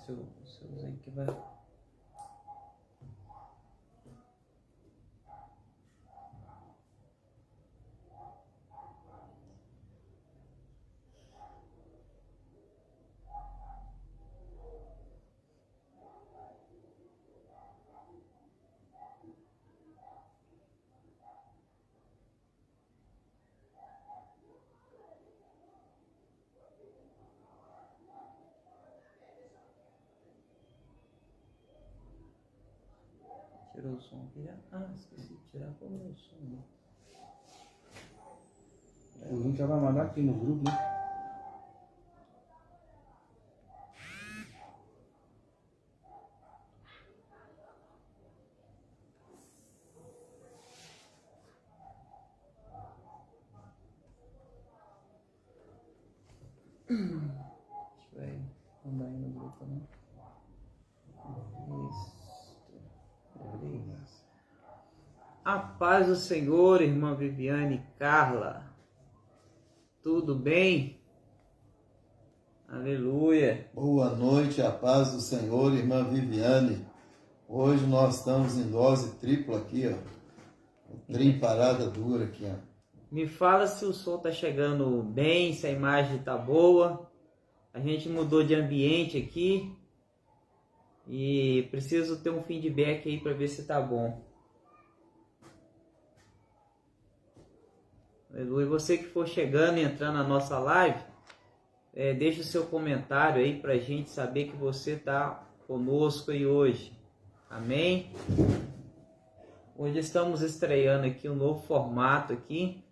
seus aí que vai. Tirou o som aqui já. Ah, esqueci de tirar o som. O link já vai mandar aqui no grupo, né? Vai mandar aí no grupo, né? Isso. A paz do Senhor, irmã Viviane e Carla. Tudo bem? Aleluia. Boa noite, a paz do Senhor, irmã Viviane. Hoje nós estamos em dose tripla aqui, ó. Trem parada dura aqui, ó. Me fala se o som tá chegando bem, se a imagem tá boa. A gente mudou de ambiente aqui e preciso ter um feedback aí para ver se tá bom. Aleluia. Você que for chegando e entrando na nossa live, deixa o seu comentário aí para a gente saber que você tá conosco aí hoje. Amém? Hoje estamos estreando aqui um novo formato aqui.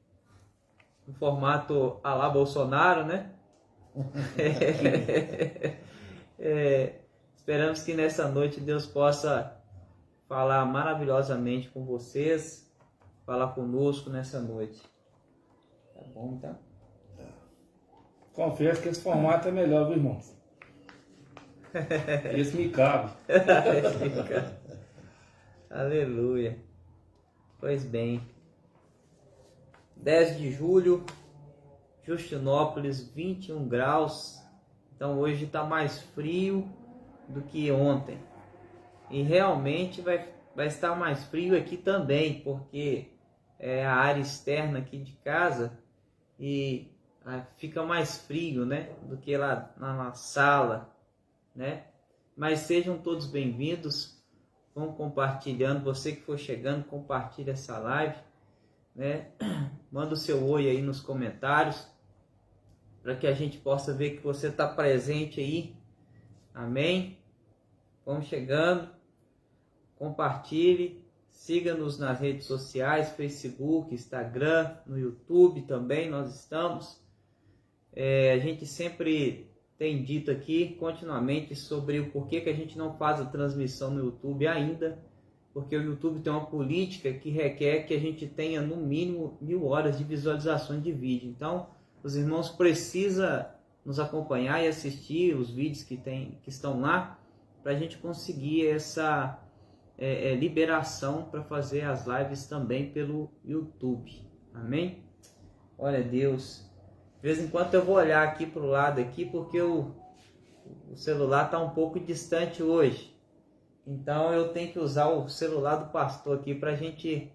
Um formato à la Bolsonaro, né? Esperamos que nessa noite Deus possa falar maravilhosamente com vocês, falar conosco nessa noite. Tá bom, então? Confesso que esse formato é melhor, viu, irmãos? Esse me cabe. Aleluia. Pois bem. 10 de julho, Justinópolis, 21 graus. Então hoje está mais frio do que ontem. E realmente vai estar mais frio aqui também, porque é a área externa aqui de casa e fica mais frio, né, do que lá na sala, né? Mas sejam todos bem-vindos. Vão compartilhando. Você que for chegando, compartilha essa live, né? Manda o seu oi aí nos comentários, para que a gente possa ver que você está presente aí. Amém? Vamos chegando. Compartilhe. Siga-nos nas redes sociais, Facebook, Instagram, no YouTube também nós estamos. A gente sempre tem dito aqui continuamente sobre o porquê que a gente não faz a transmissão no YouTube ainda, porque o YouTube tem uma política que requer que a gente tenha no mínimo 1000 horas de visualizações de vídeo. Então, os irmãos precisam nos acompanhar e assistir os vídeos que estão lá, para a gente conseguir essa liberação para fazer as lives também pelo YouTube. Amém? Olha, Deus, de vez em quando eu vou olhar aqui para o lado aqui, porque o celular está um pouco distante hoje. Então eu tenho que usar o celular do pastor aqui para a gente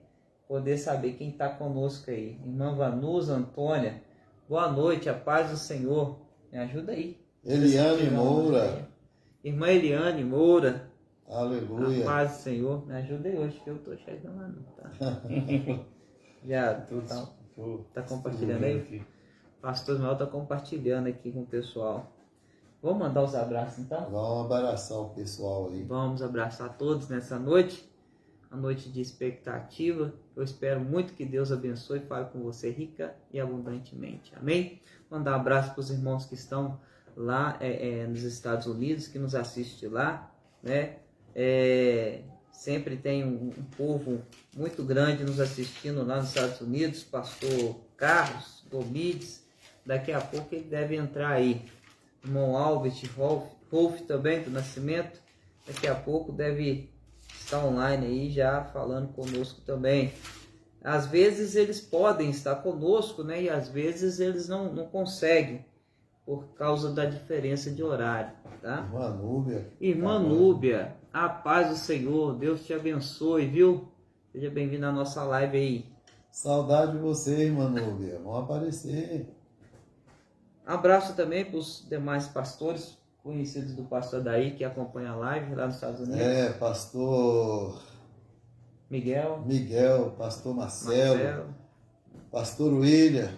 poder saber quem está conosco aí. Irmã Vanusa Antônia, boa noite, a paz do Senhor. Me ajuda aí. Eliane Moura. Irmã Eliane Moura. Aleluia. A paz do Senhor. Me ajuda aí hoje, que eu estou chegando lá, não tá? Já tá compartilhando aí? Pastor Ismael está compartilhando aqui com o pessoal. Vamos mandar os abraços então? Vamos abraçar o pessoal aí. Vamos abraçar todos nessa noite. Uma noite de expectativa. Eu espero muito que Deus abençoe e fale com você rica e abundantemente. Amém? Mandar um abraço para os irmãos que estão lá nos Estados Unidos, que nos assistem lá, né? Sempre tem um povo muito grande nos assistindo lá nos Estados Unidos. Pastor Carlos Gomides, daqui a pouco ele deve entrar aí. Irmão Albert Rolf também, do Nascimento, daqui a pouco deve estar online aí já falando conosco também. Às vezes eles podem estar conosco, né? E às vezes eles não conseguem, por causa da diferença de horário, tá? Irmã Núbia. Irmã Núbia, a paz do Senhor, Deus te abençoe, viu? Seja bem-vindo à nossa live aí. Saudade de você, irmã Núbia. Vão aparecer. Abraço também para os demais pastores, conhecidos do pastor Daí, que acompanha a live lá nos Estados Unidos. Pastor Miguel, pastor Marcelo, pastor William,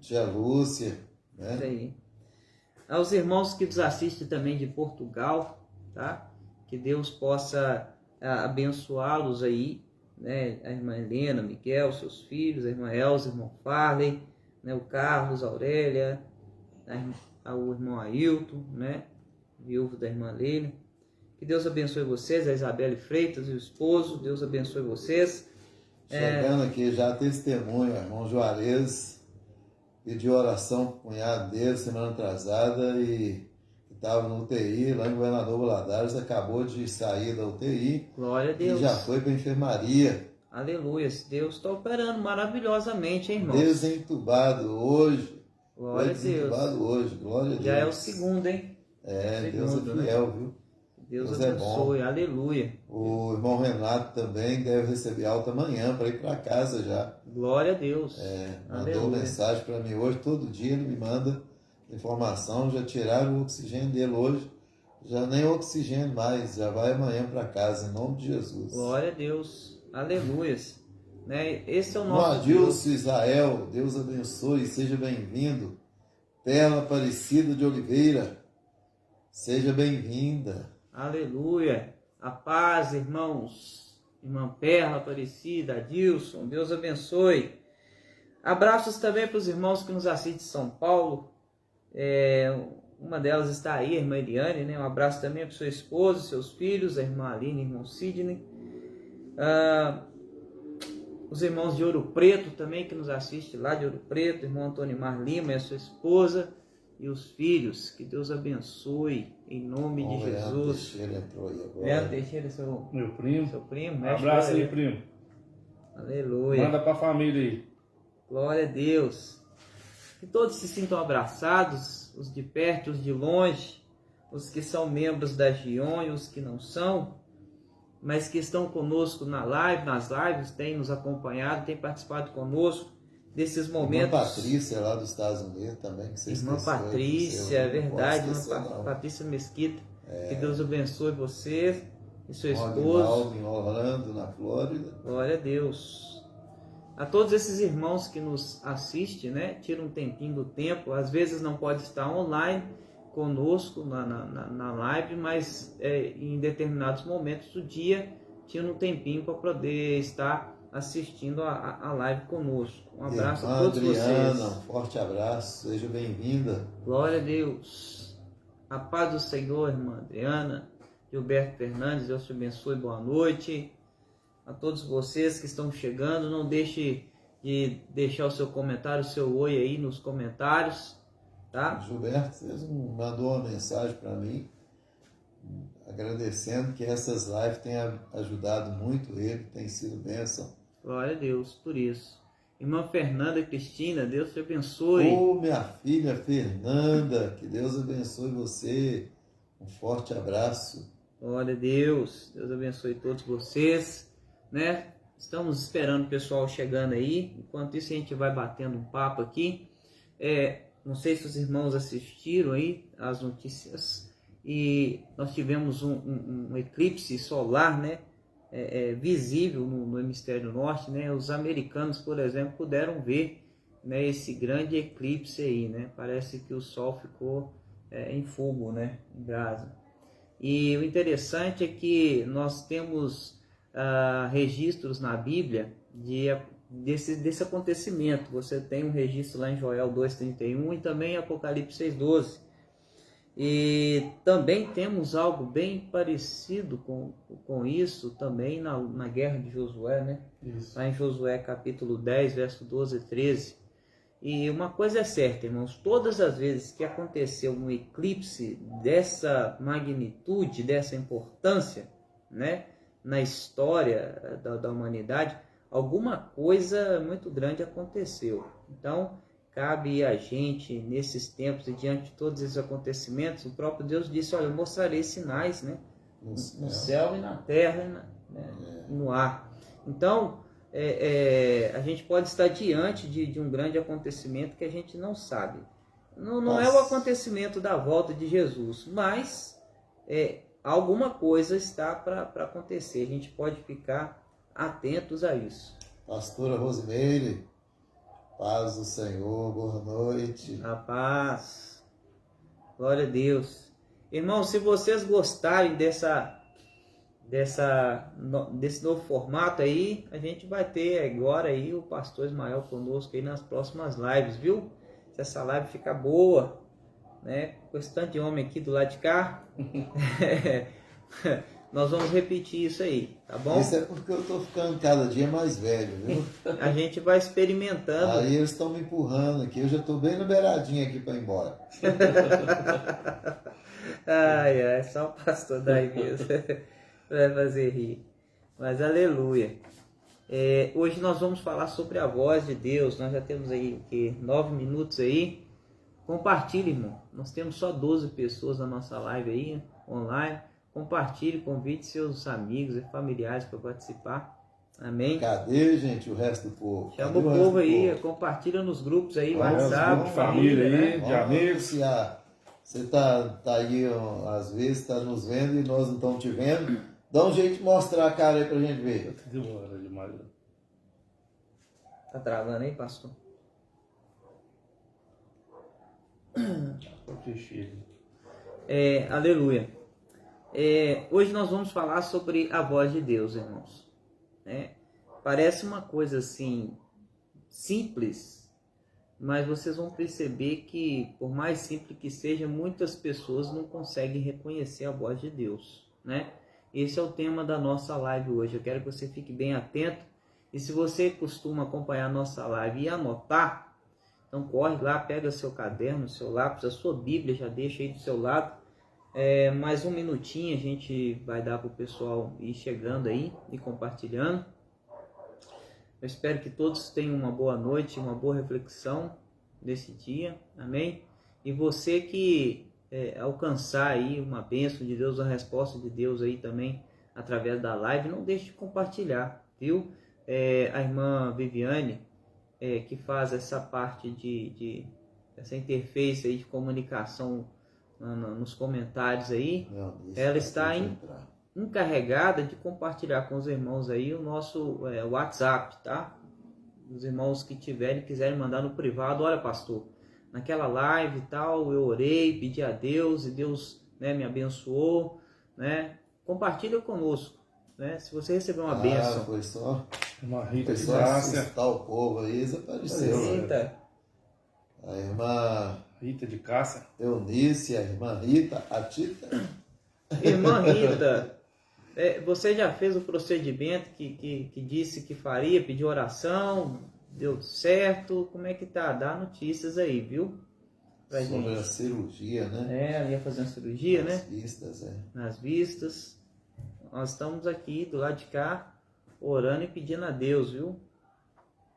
tia Lúcia, né? isso aí. Aos irmãos que nos assistem também de Portugal, tá? Que Deus possa abençoá-los aí, né? A irmã Helena, Miguel, seus filhos, a irmã Elza, o irmão Farley, né? O Carlos, a Aurélia, o irmão Ailton, né? Viúvo da irmã Leila. Que Deus abençoe vocês, a Isabelle Freitas e o esposo, Deus abençoe vocês. Chegando aqui já testemunho, irmão Juarez, pediu oração para o cunhado dele semana atrasada e estava no UTI, lá em Governador Valadares, acabou de sair da UTI. Glória a Deus. E já foi para a enfermaria. Aleluia, Deus está operando maravilhosamente, hein, irmãos? Desentubado hoje. Glória a Deus. Desentubado hoje, glória a Deus. Já é o segundo, hein? Deus é fiel, viu? Deus abençoe, aleluia. O irmão Renato também deve receber alta amanhã para ir para casa já. Glória a Deus. Mandou mensagem para mim hoje, todo dia ele me manda informação, já tiraram o oxigênio dele hoje, já nem oxigênio mais, já vai amanhã para casa, em nome de Jesus. Glória a Deus, aleluia. Né? Esse é o nosso Adilson Israel, Deus abençoe, seja bem-vindo. Perla Aparecida de Oliveira, seja bem-vinda. Aleluia. A paz, irmãos. Irmã Perla Aparecida, Adilson, Deus abençoe. Abraços também para os irmãos que nos assistem de São Paulo. Uma delas está aí, a irmã Eliane, né? Um abraço também para o seu esposo, seus filhos, a irmã Aline, irmão Sidney. Os irmãos de Ouro Preto também, que nos assistem lá de Ouro Preto, irmão Antônio Mar Lima e a sua esposa. E os filhos, que Deus abençoe, em nome de Jesus. Teixeira entrou aí agora. Leandro Teixeira, meu primo. seu primo. Um abraço aí, primo. Aleluia. Manda pra família aí. Glória a Deus. Que todos se sintam abraçados, os de perto, os de longe, os que são membros da Gion e os que não são, mas que estão conosco na live, nas lives, têm nos acompanhado, têm participado conosco desses momentos. Irmã Patrícia lá dos Estados Unidos também, que você Irmã Patrícia, é verdade, irmã Patrícia Mesquita. Que Deus abençoe você e seu esposo. Em Orlando, na Flórida. Glória a Deus. A todos esses irmãos que nos assistem, né? Tira um tempinho do tempo, às vezes não pode estar online conosco na live, mas em determinados momentos do dia tira um tempinho para poder estar assistindo a live conosco. Um abraço a todos Adriana, vocês. um forte abraço, seja bem-vinda. Glória a Deus. A paz do Senhor, irmã Adriana. Gilberto Fernandes, Deus te abençoe, boa noite. A todos vocês que estão chegando, não deixe de deixar o seu comentário, o seu oi aí nos comentários, tá? Gilberto mandou uma mensagem para mim, agradecendo que essas lives tenham ajudado muito ele, tem sido bênção. Glória a Deus por isso. Irmã Fernanda Cristina, Deus te abençoe. Minha filha Fernanda, que Deus abençoe você. Um forte abraço. Glória a Deus. Deus abençoe todos vocês, né? Estamos esperando o pessoal chegando aí. Enquanto isso, a gente vai batendo um papo aqui. Não sei se os irmãos assistiram aí as notícias. E nós tivemos um eclipse solar, né? Visível no hemisfério norte, né? Os americanos, por exemplo, puderam ver, né, esse grande eclipse aí, né? Parece que o sol ficou em fogo, né? Em Gaza. E o interessante é que nós temos registros na Bíblia desse acontecimento. Você tem um registro lá em Joel 2,31 e também em Apocalipse 6,12. E também temos algo bem parecido com isso também na guerra de Josué, né? Isso. Lá em Josué capítulo 10, verso 12 e 13. E uma coisa é certa, irmãos, todas as vezes que aconteceu um eclipse dessa magnitude, dessa importância, né, na história da humanidade, alguma coisa muito grande aconteceu. Então, cabe a gente, nesses tempos e diante de todos esses acontecimentos, o próprio Deus disse, olha, eu mostrarei sinais, né? No céu e na terra, e no ar. Então, a gente pode estar diante de um grande acontecimento que a gente não sabe. Não é o acontecimento da volta de Jesus, mas alguma coisa está para acontecer. A gente pode ficar atentos a isso. Pastora Rosimeire, paz do Senhor, boa noite. A paz. Glória a Deus. Irmãos, se vocês gostarem desse novo formato aí, a gente vai ter agora aí o pastor Ismael conosco aí nas próximas lives, viu? Se essa live ficar boa, né? Com esse tanto de homem aqui do lado de cá, nós vamos repetir isso aí, tá bom? Isso é porque eu tô ficando cada dia mais velho, viu? A gente vai experimentando. Aí eles estão me empurrando aqui, eu já tô bem no beiradinho aqui para ir embora. Ai, só o pastor daí mesmo vai fazer rir. Mas aleluia. Hoje nós vamos falar sobre a voz de Deus. Nós já temos aí 9 minutos aí. Compartilhe, irmão. Nós temos só 12 pessoas na nossa live aí, online. Compartilhe, convide seus amigos e familiares para participar. Amém? Cadê, gente, o resto do povo? Chama o povo aí, compartilha nos grupos aí, WhatsApp, de família aí, de amigos. Você tá aí, às vezes, está nos vendo e nós não estamos te vendo. Dá um jeito de mostrar a cara aí pra gente ver. Demora demais. Tá travando aí, pastor? Aleluia. Hoje nós vamos falar sobre a voz de Deus, irmãos. Parece uma coisa assim simples, mas vocês vão perceber que, por mais simples que seja, muitas pessoas não conseguem reconhecer a voz de Deus, né? Esse é o tema da nossa live hoje. Eu quero que você fique bem atento. E se você costuma acompanhar a nossa live e anotar, então corre lá, pega seu caderno, seu lápis, a sua Bíblia, já deixa aí do seu lado. Mais um minutinho a gente vai dar para o pessoal ir chegando aí e compartilhando. Eu espero que todos tenham uma boa noite, uma boa reflexão desse dia. Amém? E você que alcançar aí uma bênção de Deus, uma resposta de Deus aí também através da live, não deixe de compartilhar, viu? A irmã Viviane, que faz essa parte essa interface aí de comunicação nos comentários aí, ela está encarregada de compartilhar com os irmãos aí o nosso WhatsApp, tá? Os irmãos que quiserem mandar no privado, olha, pastor, naquela live e tal, eu orei, pedi a Deus e Deus, né, me abençoou, né? Compartilha conosco, né? Se você receber uma bênção. Foi só uma Rita de só Cássia. assustar o povo aí, desapareceu. Eita. A irmã Rita de Cássia. Eunice, a irmã Rita, a Tita. Irmã Rita, você já fez o procedimento que disse que faria, pediu oração, deu certo? Como é que tá? Dá notícias aí, viu? Pra Sobre gente. a cirurgia, né? Ela ia fazer uma cirurgia, Nas né? vistas, Nas vistas. Nós estamos aqui do lado de cá, orando e pedindo a Deus, viu?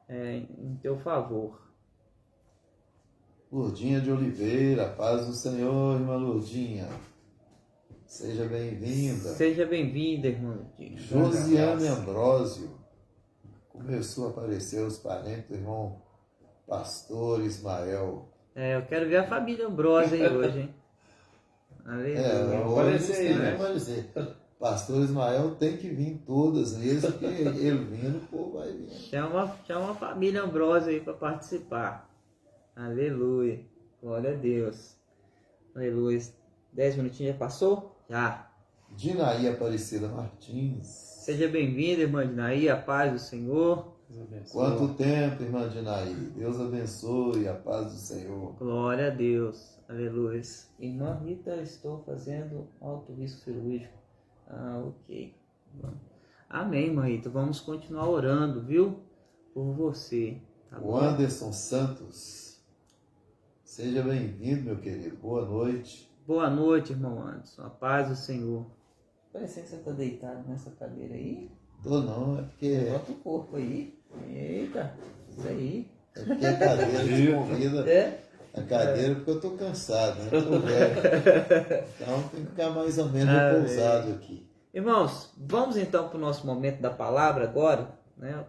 Em teu favor. Lourdinha de Oliveira, paz do Senhor, irmã Lourdinha. Seja bem-vinda. Seja bem-vinda, irmã Lourdinha. Josiane Ambrósio. Começou a aparecer os parentes do irmão Pastor Ismael. Eu quero ver a família Ambrosa aí hoje, hein? Aleluia. Hoje aparecer aí, vai né? aparecer. Pastor Ismael tem que vir todas vezes, porque ele vindo, o povo vai vir. Chama a família Ambrosa aí para participar. Aleluia. Glória a Deus. Aleluia. 10 minutinhos já passou? Já. Dinaí Aparecida Martins. Seja bem-vinda, irmã Dinaí, a paz do Senhor. Quanto tempo, irmã Dinaí. Deus abençoe, a paz do Senhor. Glória a Deus. Aleluia. Irmã Rita, estou fazendo alto risco cirúrgico. Ok. Amém, irmã Rita. Vamos continuar orando, viu? Por você. Tá O bom? Anderson Santos. Seja bem-vindo, meu querido. Boa noite. Boa noite, irmão Anderson. A paz do Senhor. Parece que você está deitado nessa cadeira aí. Tô não, é porque Bota o corpo aí. Eita, isso aí. É porque a cadeira te convida. É? A cadeira porque eu tô cansado, né? Tô velho. Então tem que ficar mais ou menos repousado aqui. Irmãos, vamos então para o nosso momento da palavra agora, né?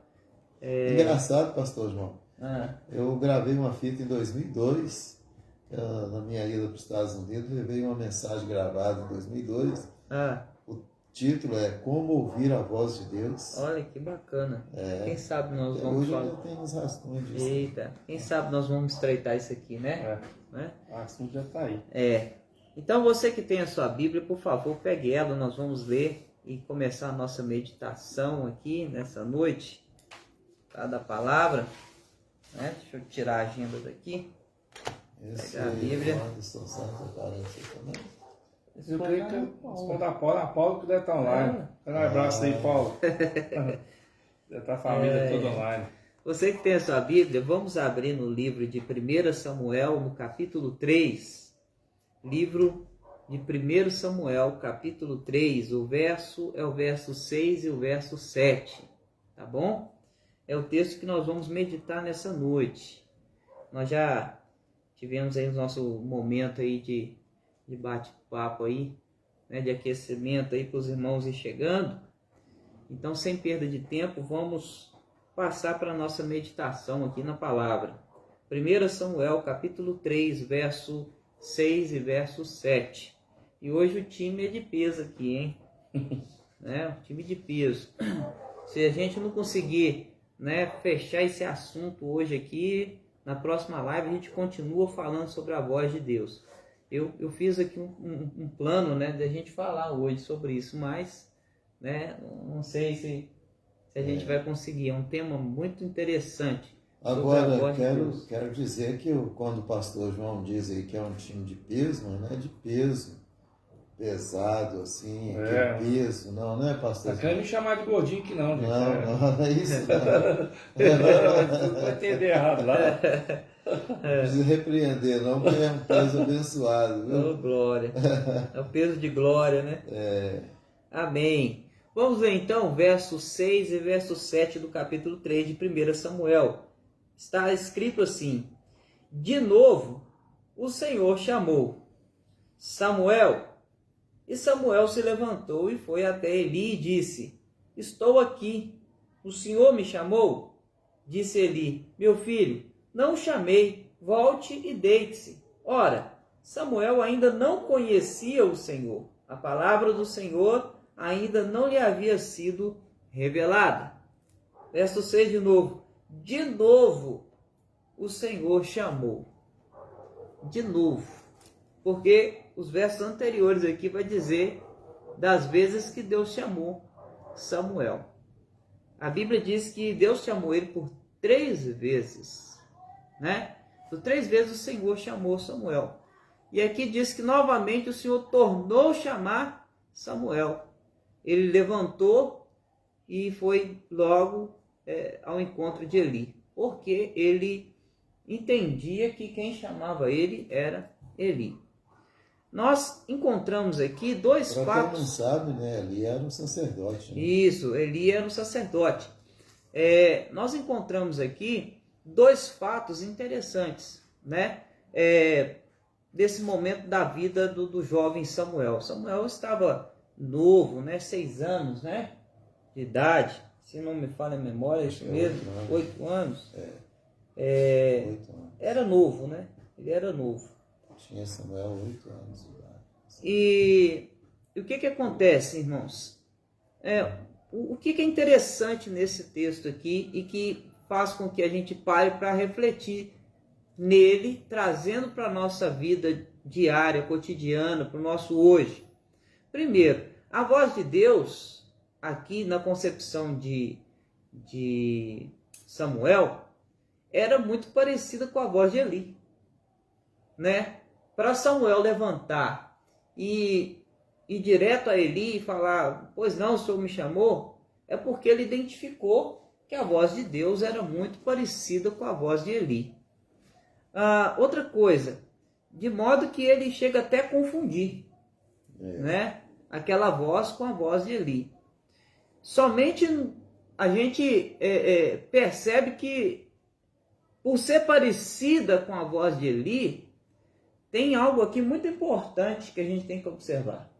Engraçado, pastor João. Ah, Eu gravei uma fita em 2002, na minha ida para os Estados Unidos, levei uma mensagem gravada em 2002. ah, O título é Como Ouvir a Voz de Deus. olha que bacana. Quem sabe nós Até vamos hoje falar. ainda tem uns rascunhos disso. Eita, quem sabe nós vamos estreitar isso aqui, né? Né? O assunto já tá aí. Então você que tem a sua Bíblia, por favor, pegue ela, nós vamos ler e começar a nossa meditação aqui nessa noite, tá, da palavra. Né? Deixa eu tirar a agenda daqui. Esse Pegar a Bíblia. Anderson Santos aparece também. Eu creio que responda a Paulo que deve estar online. Um abraço aí, Paulo. Já tá a família toda online. Você que tem a sua Bíblia, vamos abrir no livro de 1 Samuel, no capítulo 3. Livro de 1 Samuel, capítulo 3. O verso é o verso 6 e o verso 7. Tá bom? É o texto que nós vamos meditar nessa noite. Nós já tivemos aí o nosso momento aí de bate-papo aí, né, de aquecimento aí para os irmãos ir chegando. Então, sem perda de tempo, vamos passar para a nossa meditação aqui na palavra. 1 Samuel, capítulo 3, verso 6 e verso 7. E hoje o time é de peso aqui, hein? Né? O time de peso. Se a gente não conseguir, né, fechar esse assunto hoje aqui, na próxima live a gente continua falando sobre a voz de Deus. Eu fiz aqui um plano, né, de a gente falar hoje sobre isso, mas, né, não sei se a gente vai conseguir. É um tema muito interessante. Agora, quero dizer que quando o pastor João diz aí que é um time de peso, mas não é de peso pesado, assim, que peso, não é, pastor? Tá querendo me chamar de gordinho aqui não, gente. Não é isso não. Não vai entender errado lá. Não precisa repreender, não, porque é um peso abençoado, viu? Oh, glória. É o peso de glória, né? Amém. Vamos ver então verso 6 e verso 7 do capítulo 3 de 1 Samuel. Está escrito assim: de novo o Senhor chamou Samuel, e Samuel se levantou e foi até Eli e disse: estou aqui, o Senhor me chamou? Disse Eli: meu filho, não o chamei, volte e deite-se. Ora, Samuel ainda não conhecia o Senhor, a palavra do Senhor ainda não lhe havia sido revelada. Verso 6 de novo o Senhor chamou. De novo. Porque os versos anteriores aqui vai dizer das vezes que Deus chamou Samuel. A Bíblia diz que Deus chamou ele por 3 vezes. Né? Por 3 vezes o Senhor chamou Samuel. E aqui diz que novamente o Senhor tornou chamar Samuel. Ele levantou e foi logo ao encontro de Eli, porque ele entendia que quem chamava ele era Eli. Nós encontramos aqui 2 fatos. Para quem não sabe, né, Eli era um sacerdote. Né? Isso, Eli era um sacerdote. Nós encontramos aqui 2 fatos interessantes, né? Desse momento da vida do jovem Samuel. Samuel estava novo, né? 6 anos, né? De idade, se não me falha a memória, é isso mesmo, 8 anos. 8 anos. Era novo, né? Ele era novo. Tinha Samuel 8 anos de idade. E o que acontece, irmãos? O que é interessante nesse texto aqui e que faz com que a gente pare para refletir nele, trazendo para a nossa vida diária, cotidiana, para o nosso hoje. Primeiro, a voz de Deus, aqui na concepção de Samuel, era muito parecida com a voz de Eli. Né? Para Samuel levantar e ir direto a Eli e falar: pois não, o Senhor me chamou, é porque ele identificou que a voz de Deus era muito parecida com a voz de Eli. Outra coisa, de modo que ele chega até a confundir, né? Aquela voz com a voz de Eli. Somente a gente percebe que por ser parecida com a voz de Eli, tem algo aqui muito importante que a gente tem que observar.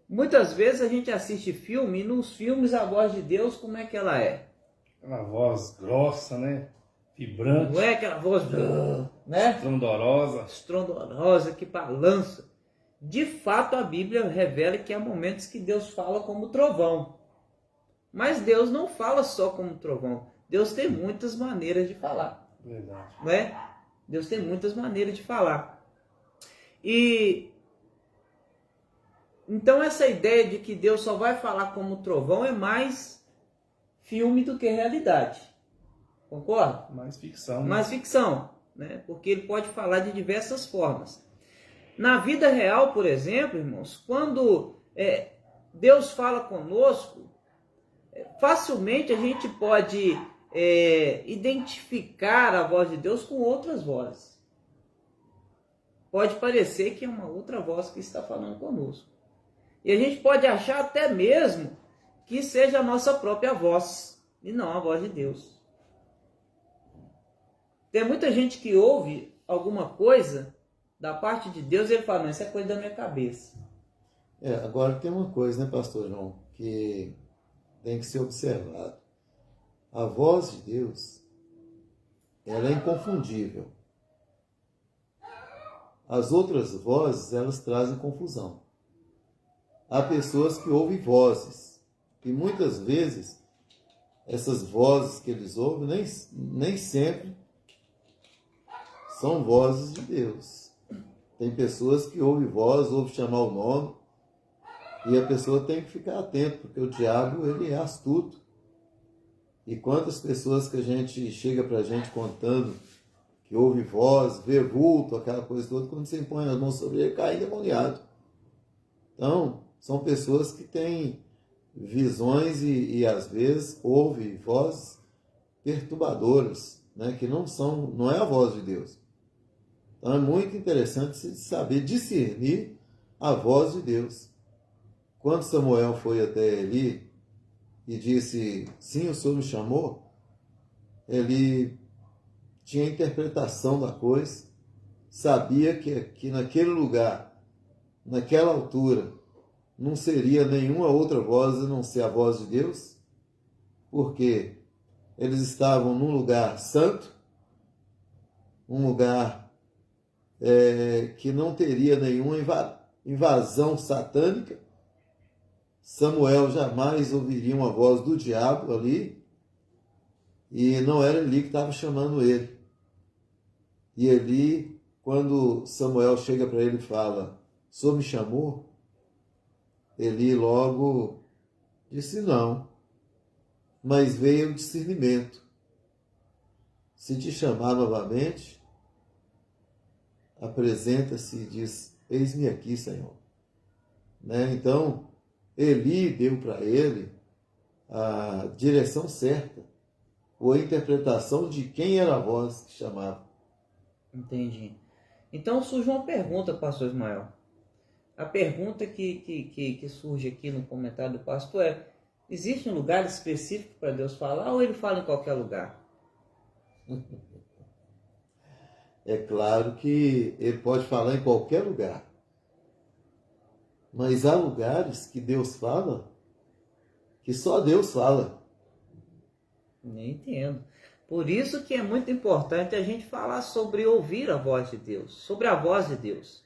Muitas vezes a gente assiste filme e nos filmes a voz de Deus, como é que ela é? Aquela voz grossa, né? Vibrante. Não é aquela voz, né? Estrondorosa. Estrondorosa, que balança. De fato, a Bíblia revela que há momentos que Deus fala como trovão. Mas Deus não fala só como trovão. Deus tem muitas maneiras de falar. Verdade. Não é? Deus tem muitas maneiras de falar. E então essa ideia de que Deus só vai falar como trovão é mais filme do que realidade. Concorda? Mais ficção. Né? Mais ficção, né? Porque ele pode falar de diversas formas. Na vida real, por exemplo, irmãos, quando Deus fala conosco, facilmente a gente pode identificar a voz de Deus com outras vozes. Pode parecer que é uma outra voz que está falando conosco. E a gente pode achar até mesmo que seja a nossa própria voz, e não a voz de Deus. Tem muita gente que ouve alguma coisa da parte de Deus e ele fala, não, isso é coisa da minha cabeça. Agora tem uma coisa, né, pastor João, que tem que ser observado. A voz de Deus, ela é inconfundível. As outras vozes, elas trazem confusão. Há pessoas que ouvem vozes, e muitas vezes essas vozes que eles ouvem nem sempre são vozes de Deus. Tem pessoas que ouvem voz, ouvem chamar o nome, e a pessoa tem que ficar atento, porque o diabo, ele é astuto. E quantas pessoas que a gente chega pra gente contando que ouve voz, vê vulto, aquela coisa toda, quando você impõe as mãos sobre ele, cai endemoniado. Então, são pessoas que têm visões e às vezes ouvem vozes perturbadoras, né, que não é a voz de Deus. Então é muito interessante saber discernir a voz de Deus. Quando Samuel foi até Eli e disse, sim, o Senhor me chamou, ele tinha a interpretação da coisa, sabia que naquele lugar, naquela altura, não seria nenhuma outra voz a não ser a voz de Deus, porque eles estavam num lugar santo, um lugar que não teria nenhuma invasão satânica. Samuel jamais ouviria uma voz do diabo ali, e não era Eli que estava chamando ele. E Eli, quando Samuel chega para ele e fala, o Senhor me chamou? Eli logo disse não, mas veio o discernimento. Se te chamar novamente, apresenta-se e diz, eis-me aqui, Senhor. Né? Então, Eli deu para ele a direção certa, ou a interpretação de quem era a voz que chamava. Entendi. Então surge uma pergunta, pastor Ismael. A pergunta que surge aqui no comentário do pastor é, existe um lugar específico para Deus falar ou ele fala em qualquer lugar? É claro que ele pode falar em qualquer lugar. Mas há lugares que Deus fala que só Deus fala. Nem entendo. Por isso que é muito importante a gente falar sobre ouvir a voz de Deus, sobre a voz de Deus.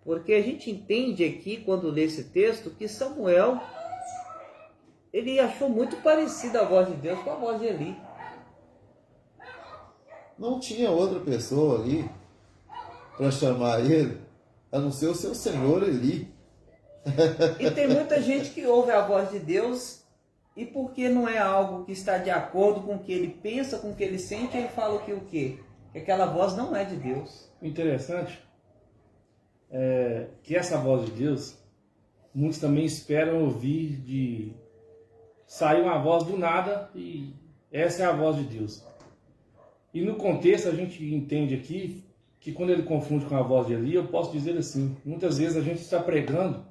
Porque a gente entende aqui, quando lê esse texto, que Samuel, ele achou muito parecida a voz de Deus com a voz de Eli. Não tinha outra pessoa ali para chamar ele, a não ser o seu senhor Eli. E tem muita gente que ouve a voz de Deus e porque não é algo que está de acordo com o que ele pensa, com o que ele sente, ele fala o quê? Que aquela voz não é de Deus. O interessante é que essa voz de Deus, muitos também esperam ouvir de sair uma voz do nada e essa é a voz de Deus. E no contexto a gente entende aqui que quando ele confunde com a voz de Eli, eu posso dizer assim, muitas vezes a gente está pregando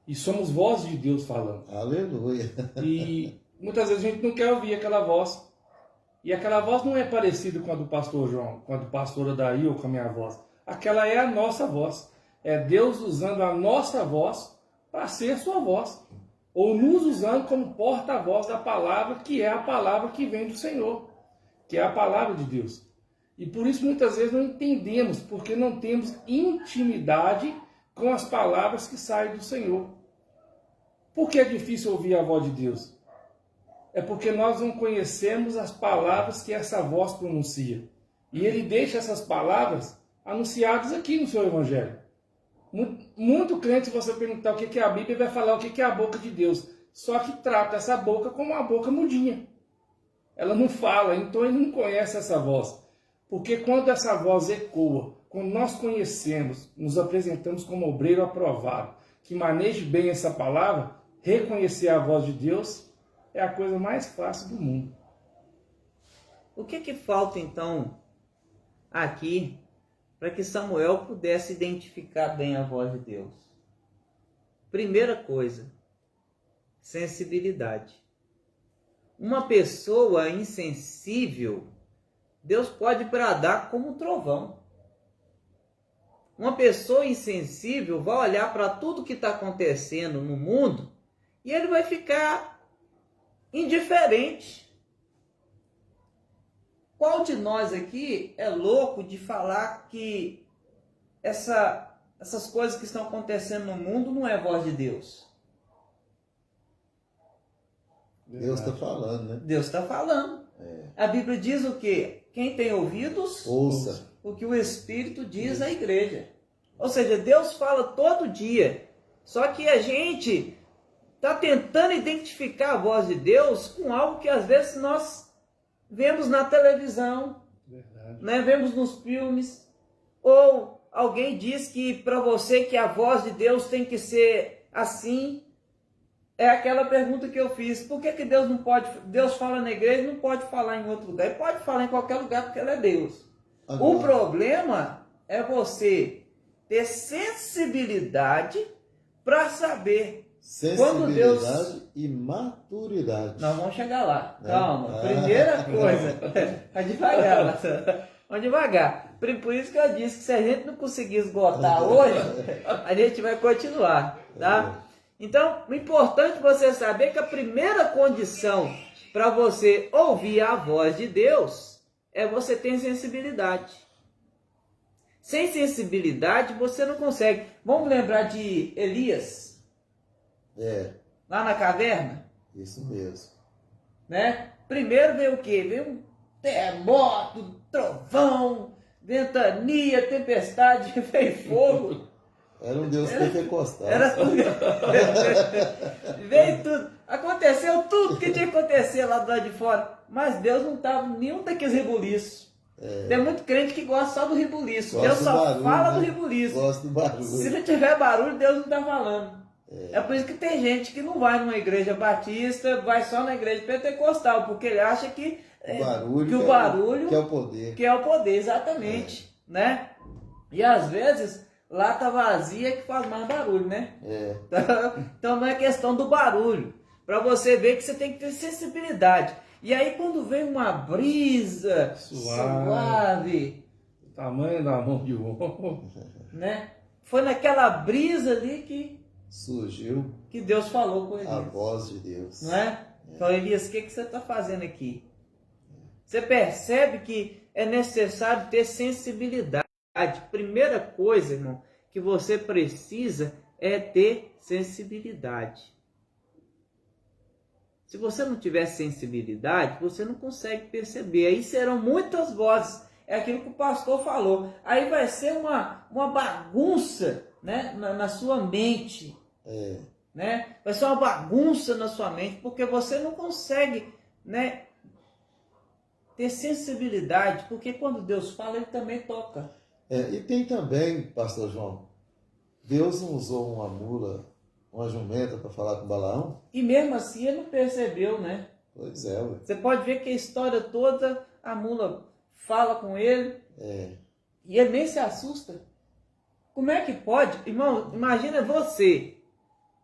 e somos vozes de Deus falando. Aleluia. E muitas vezes a gente não quer ouvir aquela voz. E aquela voz não é parecida com a do pastor João, com a do pastor Daí ou com a minha voz. Aquela é a nossa voz. É Deus usando a nossa voz para ser a sua voz. Ou nos usando como porta-voz da palavra, que é a palavra que vem do Senhor, que é a palavra de Deus. E por isso muitas vezes não entendemos, porque não temos intimidade com as palavras que saem do Senhor. Por que é difícil ouvir a voz de Deus? É porque nós não conhecemos as palavras que essa voz pronuncia. E ele deixa essas palavras anunciadas aqui no seu Evangelho. Muito crente, se você perguntar o que é a Bíblia, vai falar o que é a boca de Deus. Só que trata essa boca como uma boca mudinha. Ela não fala, então ele não conhece essa voz. Porque quando essa voz ecoa, quando nós conhecemos, nos apresentamos como obreiro aprovado, que maneje bem essa palavra, reconhecer a voz de Deus é a coisa mais fácil do mundo. O que falta então aqui para que Samuel pudesse identificar bem a voz de Deus? Primeira coisa, sensibilidade. Uma pessoa insensível, Deus pode bradar como um trovão. Uma pessoa insensível vai olhar para tudo que está acontecendo no mundo e ele vai ficar indiferente. Qual de nós aqui é louco de falar que essas coisas que estão acontecendo no mundo não é voz de Deus? Deus está falando, né? Deus está falando. A Bíblia diz o quê? Quem tem ouvidos, Ouça. O que o Espírito diz à igreja. Ou seja, Deus fala todo dia. Só que a gente está tentando identificar a voz de Deus com algo que às vezes nós vemos na televisão, né? Vemos nos filmes. Ou alguém diz que para você que a voz de Deus tem que ser assim. É aquela pergunta que eu fiz. Por que Deus não pode? Deus fala na igreja e não pode falar em outro lugar. Ele pode falar em qualquer lugar porque Ele é Deus. O problema é você ter sensibilidade para saber quando Deus... e maturidade. Nós vamos chegar lá. Calma. Primeira coisa. Vai devagar. Vamos devagar. Por isso que eu disse que se a gente não conseguir esgotar hoje, a gente vai continuar. Tá? Então, o importante é você saber que a primeira condição para você ouvir a voz de Deus é você ter sensibilidade. Sem sensibilidade, você não consegue. Vamos lembrar de Elias? Lá na caverna? Isso mesmo. Né? Primeiro veio o quê? Veio um terremoto, trovão, ventania, tempestade, veio fogo. Era um Deus pentecostal. Veio tudo. Aconteceu tudo que tinha que acontecer lá do lado de fora. Mas Deus não estava nenhum daqueles rebuliços. Tem muito crente que gosta só do rebuliço. Deus só barulho, fala né? do rebuliço. Gosta do barulho. Se não tiver barulho, Deus não está falando. É por isso que tem gente que não vai numa igreja batista, vai só na igreja pentecostal, porque ele acha que o barulho que é o poder. Que é o poder, exatamente. Né? E às vezes lá tá vazia que faz mais barulho, né? Então não é questão do barulho. Para você ver que você tem que ter sensibilidade. E aí quando vem uma brisa suave, o tamanho da mão de homem, né? Foi naquela brisa ali que surgiu que Deus falou com Elias. A voz de Deus. Não é? Então, Elias, o que você está fazendo aqui? Você percebe que é necessário ter sensibilidade. Primeira coisa, irmão, que você precisa é ter sensibilidade. Se você não tiver sensibilidade, você não consegue perceber. Aí serão muitas vozes. É aquilo que o pastor falou. Aí vai ser uma bagunça, né, na sua mente. Né? Vai ser uma bagunça na sua mente, porque você não consegue, né, ter sensibilidade. Porque quando Deus fala, Ele também toca. E tem também, pastor João, Deus não usou uma mula, uma jumenta para falar com Balaão? E mesmo assim ele não percebeu, né? Pois é, ué. Você pode ver que a história toda, a mula fala com ele e ele nem se assusta. Como é que pode? Irmão, imagina você.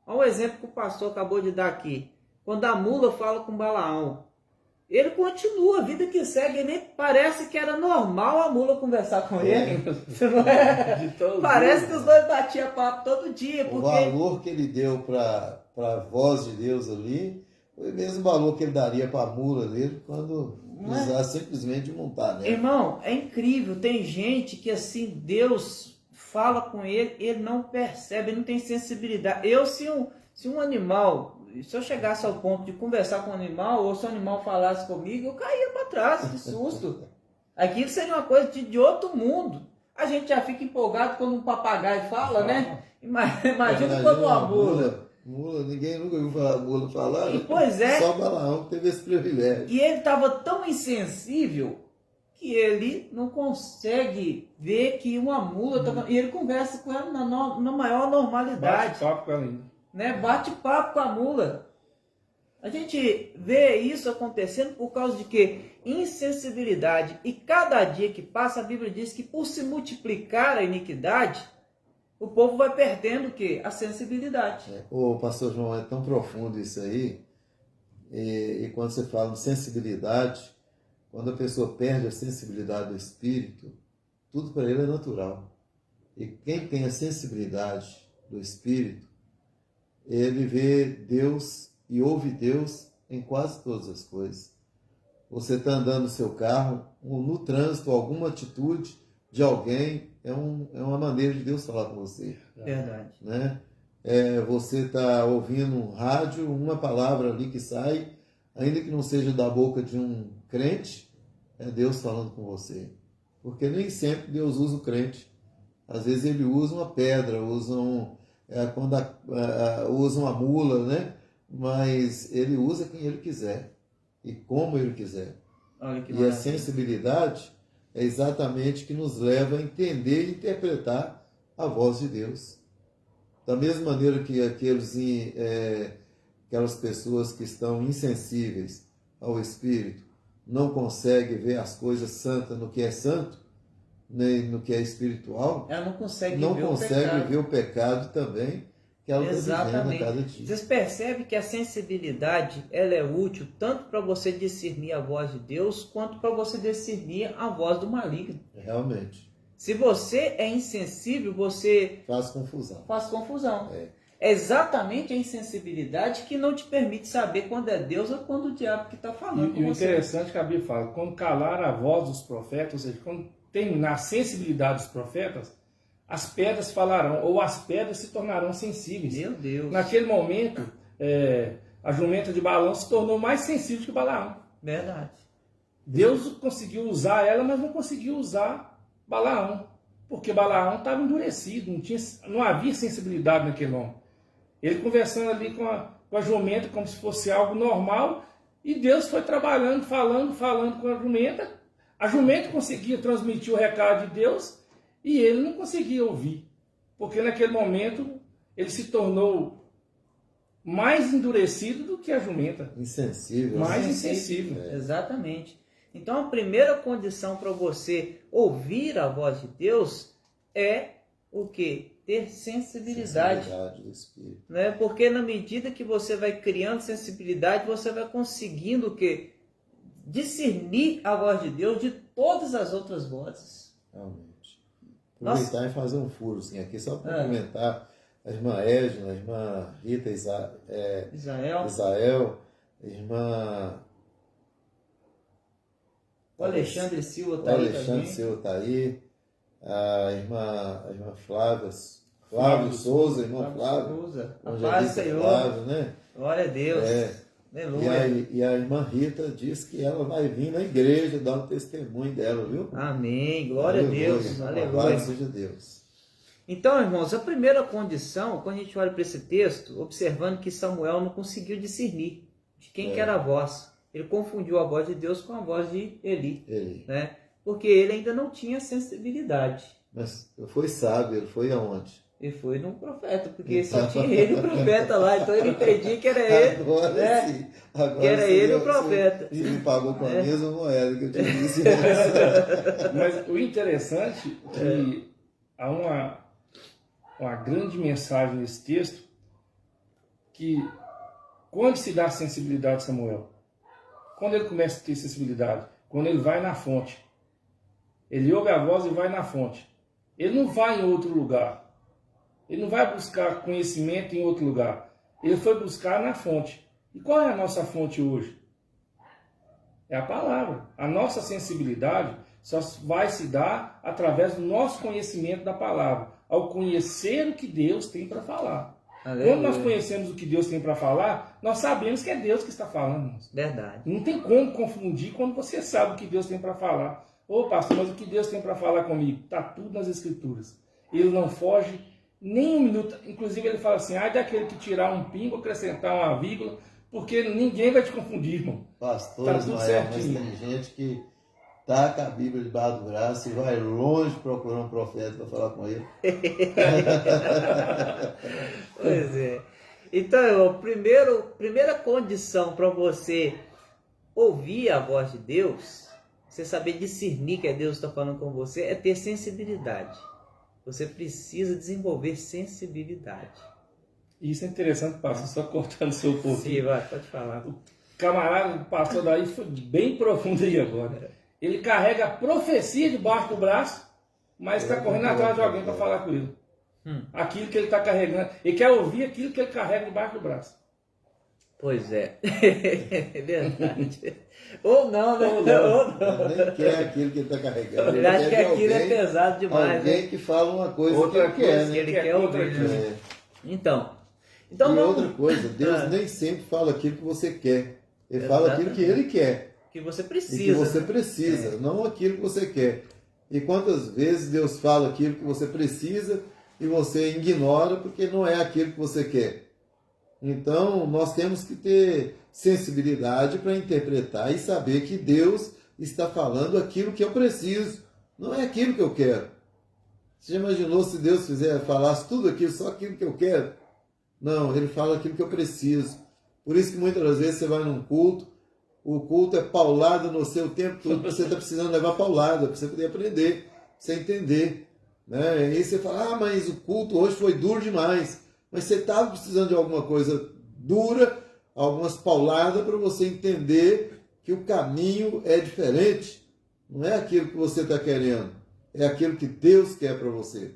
Olha o exemplo que o pastor acabou de dar aqui. Quando a mula fala com Balaão. ele continua, a vida que segue, nem parece que era normal a mula conversar com ele. Não é? Parece que os dois batiam papo todo dia. O Porque... valor que ele deu para a voz de Deus ali foi o mesmo valor que ele daria para a mula dele quando precisasse simplesmente montar, né? Irmão, é incrível. Tem gente que assim, Deus fala com ele, ele não percebe, ele não tem sensibilidade. Se um animal... Se eu chegasse ao ponto de conversar com o animal, ou se o animal falasse comigo, eu caía para trás, de susto. Aquilo seria uma coisa de outro mundo. A gente já fica empolgado quando um papagaio fala, né? Imagina quando uma mula. Mula, ninguém nunca ouviu falar mula falar. E, pois é. Só Balaão que teve esse privilégio. E ele estava tão insensível que ele não consegue ver que uma mula está... E ele conversa com ela na maior normalidade. Bate papo com ela ainda. Né? Bate papo com a mula. A gente vê isso acontecendo por causa de que insensibilidade. E cada dia que passa, a Bíblia diz que por se multiplicar a iniquidade, o povo vai perdendo o quê? A sensibilidade. Ô, pastor João, é tão profundo isso aí. E quando você fala de sensibilidade, quando a pessoa perde a sensibilidade do espírito, tudo para ele é natural. E quem tem a sensibilidade do espírito, ele vê Deus e ouve Deus em quase todas as coisas. Você está andando no seu carro, no trânsito, alguma atitude de alguém, é uma maneira de Deus falar com você. Verdade. Né? Você está ouvindo um rádio, uma palavra ali que sai, ainda que não seja da boca de um crente, é Deus falando com você. Porque nem sempre Deus usa o crente. Às vezes ele usa uma pedra, usa uma mula, né? Mas ele usa quem ele quiser e como ele quiser. E a sensibilidade é exatamente que nos leva a entender e interpretar a voz de Deus. Da mesma maneira que aquelas pessoas que estão insensíveis ao Espírito não conseguem ver as coisas santas no que é santo, nem no que é espiritual, ela não consegue ver o pecado também que ela está vivendo a cada dia. Vocês percebem que a sensibilidade ela é útil tanto para você discernir a voz de Deus, quanto para você discernir a voz do maligno. Realmente. Se você é insensível, você faz confusão. É exatamente a insensibilidade que não te permite saber quando é Deus ou quando o diabo que está falando com você. E o interessante que a Bíblia fala, quando calar a voz dos profetas, ou seja, quando terminar a sensibilidade dos profetas, as pedras falarão, ou as pedras se tornarão sensíveis. Meu Deus! Naquele momento, a jumenta de Balaão se tornou mais sensível que Balaão. Verdade. Deus conseguiu usar ela, mas não conseguiu usar Balaão, porque Balaão estava endurecido, não havia sensibilidade naquele homem. Ele conversando ali com a jumenta como se fosse algo normal, e Deus foi trabalhando, falando com a jumenta. A jumenta conseguia transmitir o recado de Deus e ele não conseguia ouvir, porque naquele momento ele se tornou mais endurecido do que a jumenta. Insensível. Mais insensível. Exatamente. Então a primeira condição para você ouvir a voz de Deus é o quê? Ter sensibilidade do espírito. Né? Porque na medida que você vai criando sensibilidade, você vai conseguindo o quê? Discernir a voz de Deus de todas as outras vozes. Realmente. Aproveitar e fazer um furo assim, aqui, só para comentar a irmã Edna, a irmã Rita Israel, a irmã... O Alexandre Silva está aí. Silva aí. A irmã Flávio Souza, irmão Flávio. A paz do Senhor. Flávio, né? Glória a Deus. E a irmã Rita diz que ela vai vir na igreja dar o testemunho dela, viu? Amém. Glória a Deus. Aleluia. Glória seja Deus. Então, irmãos, a primeira condição, quando a gente olha para esse texto, observando que Samuel não conseguiu discernir de quem que era a voz. Ele confundiu a voz de Deus com a voz de Eli. Né? Porque ele ainda não tinha sensibilidade. Mas foi sábio, ele foi aonde? Ele foi num profeta, porque só tinha ele o profeta lá, então ele entendia que era ele. Agora né? sim. Agora que era ele o profeta. E ele pagou com a mesma moeda que eu te disse. Mas o interessante é que há uma grande mensagem nesse texto, que quando se dá a sensibilidade de Samuel, Quando ele começa a ter sensibilidade? Quando ele vai na fonte. Ele ouve a voz e vai na fonte. Ele não vai em outro lugar. Ele não vai buscar conhecimento em outro lugar. Ele foi buscar na fonte. E qual é a nossa fonte hoje? É a palavra. A nossa sensibilidade só vai se dar através do nosso conhecimento da palavra. Ao conhecer o que Deus tem para falar. Aleluia. Quando nós conhecemos o que Deus tem para falar, nós sabemos que é Deus que está falando. Verdade. Não tem como confundir quando você sabe o que Deus tem para falar. Ô pastor, mas o que Deus tem para falar comigo? Está tudo nas Escrituras. Ele não foge nem um minuto. Inclusive ele fala assim, ai daquele que tirar um pingo, acrescentar uma vírgula, porque ninguém vai te confundir, irmão. Pastor Tá tudo Ismael, mas certinho. tem gente que taca a Bíblia debaixo do braço e vai longe procurando um profeta para falar com ele. Pois é. Então, primeira condição para você ouvir a voz de Deus, você saber discernir que Deus está falando com você, é ter sensibilidade. Você precisa desenvolver sensibilidade. Isso é interessante, pastor, só cortando o seu pouquinho. Sim, vai, pode falar. O camarada passou daí, foi bem profundo aí agora. Ele carrega a profecia debaixo do braço, mas está correndo atrás de alguém para falar com ele. Aquilo que ele está carregando. Ele quer ouvir aquilo que ele carrega debaixo do braço. Pois é. É verdade. Ou não, né? Ou não. Ele nem quer aquilo que ele está carregando. Ele acha que quer aquilo é alguém- pesado demais. Alguém Né? que fala uma coisa Outra que ele quer, coisa né? Que ele que é quer outra ouvir. coisa. Né? É. Então E vamos... outra coisa, Deus nem sempre fala aquilo que você quer. Ele fala aquilo que ele quer. Que você E precisa. que você né? precisa, não aquilo que você quer. E quantas vezes Deus fala aquilo que você precisa e você ignora porque não é aquilo que você quer. Então, nós temos que ter sensibilidade para interpretar e saber que Deus está falando aquilo que eu preciso, não é aquilo que eu quero. Você já imaginou se Deus falasse tudo aquilo, só aquilo que eu quero? Não, ele fala aquilo que eu preciso. Por isso que muitas das vezes você vai num culto, o culto é paulado no seu tempo todo, você está precisando levar paulada, para você poder aprender, para você entender. Né? E aí você fala, mas o culto hoje foi duro demais. Mas você estava precisando de alguma coisa dura, algumas pauladas para você entender que o caminho é diferente. Não é aquilo que você está querendo, é aquilo que Deus quer para você.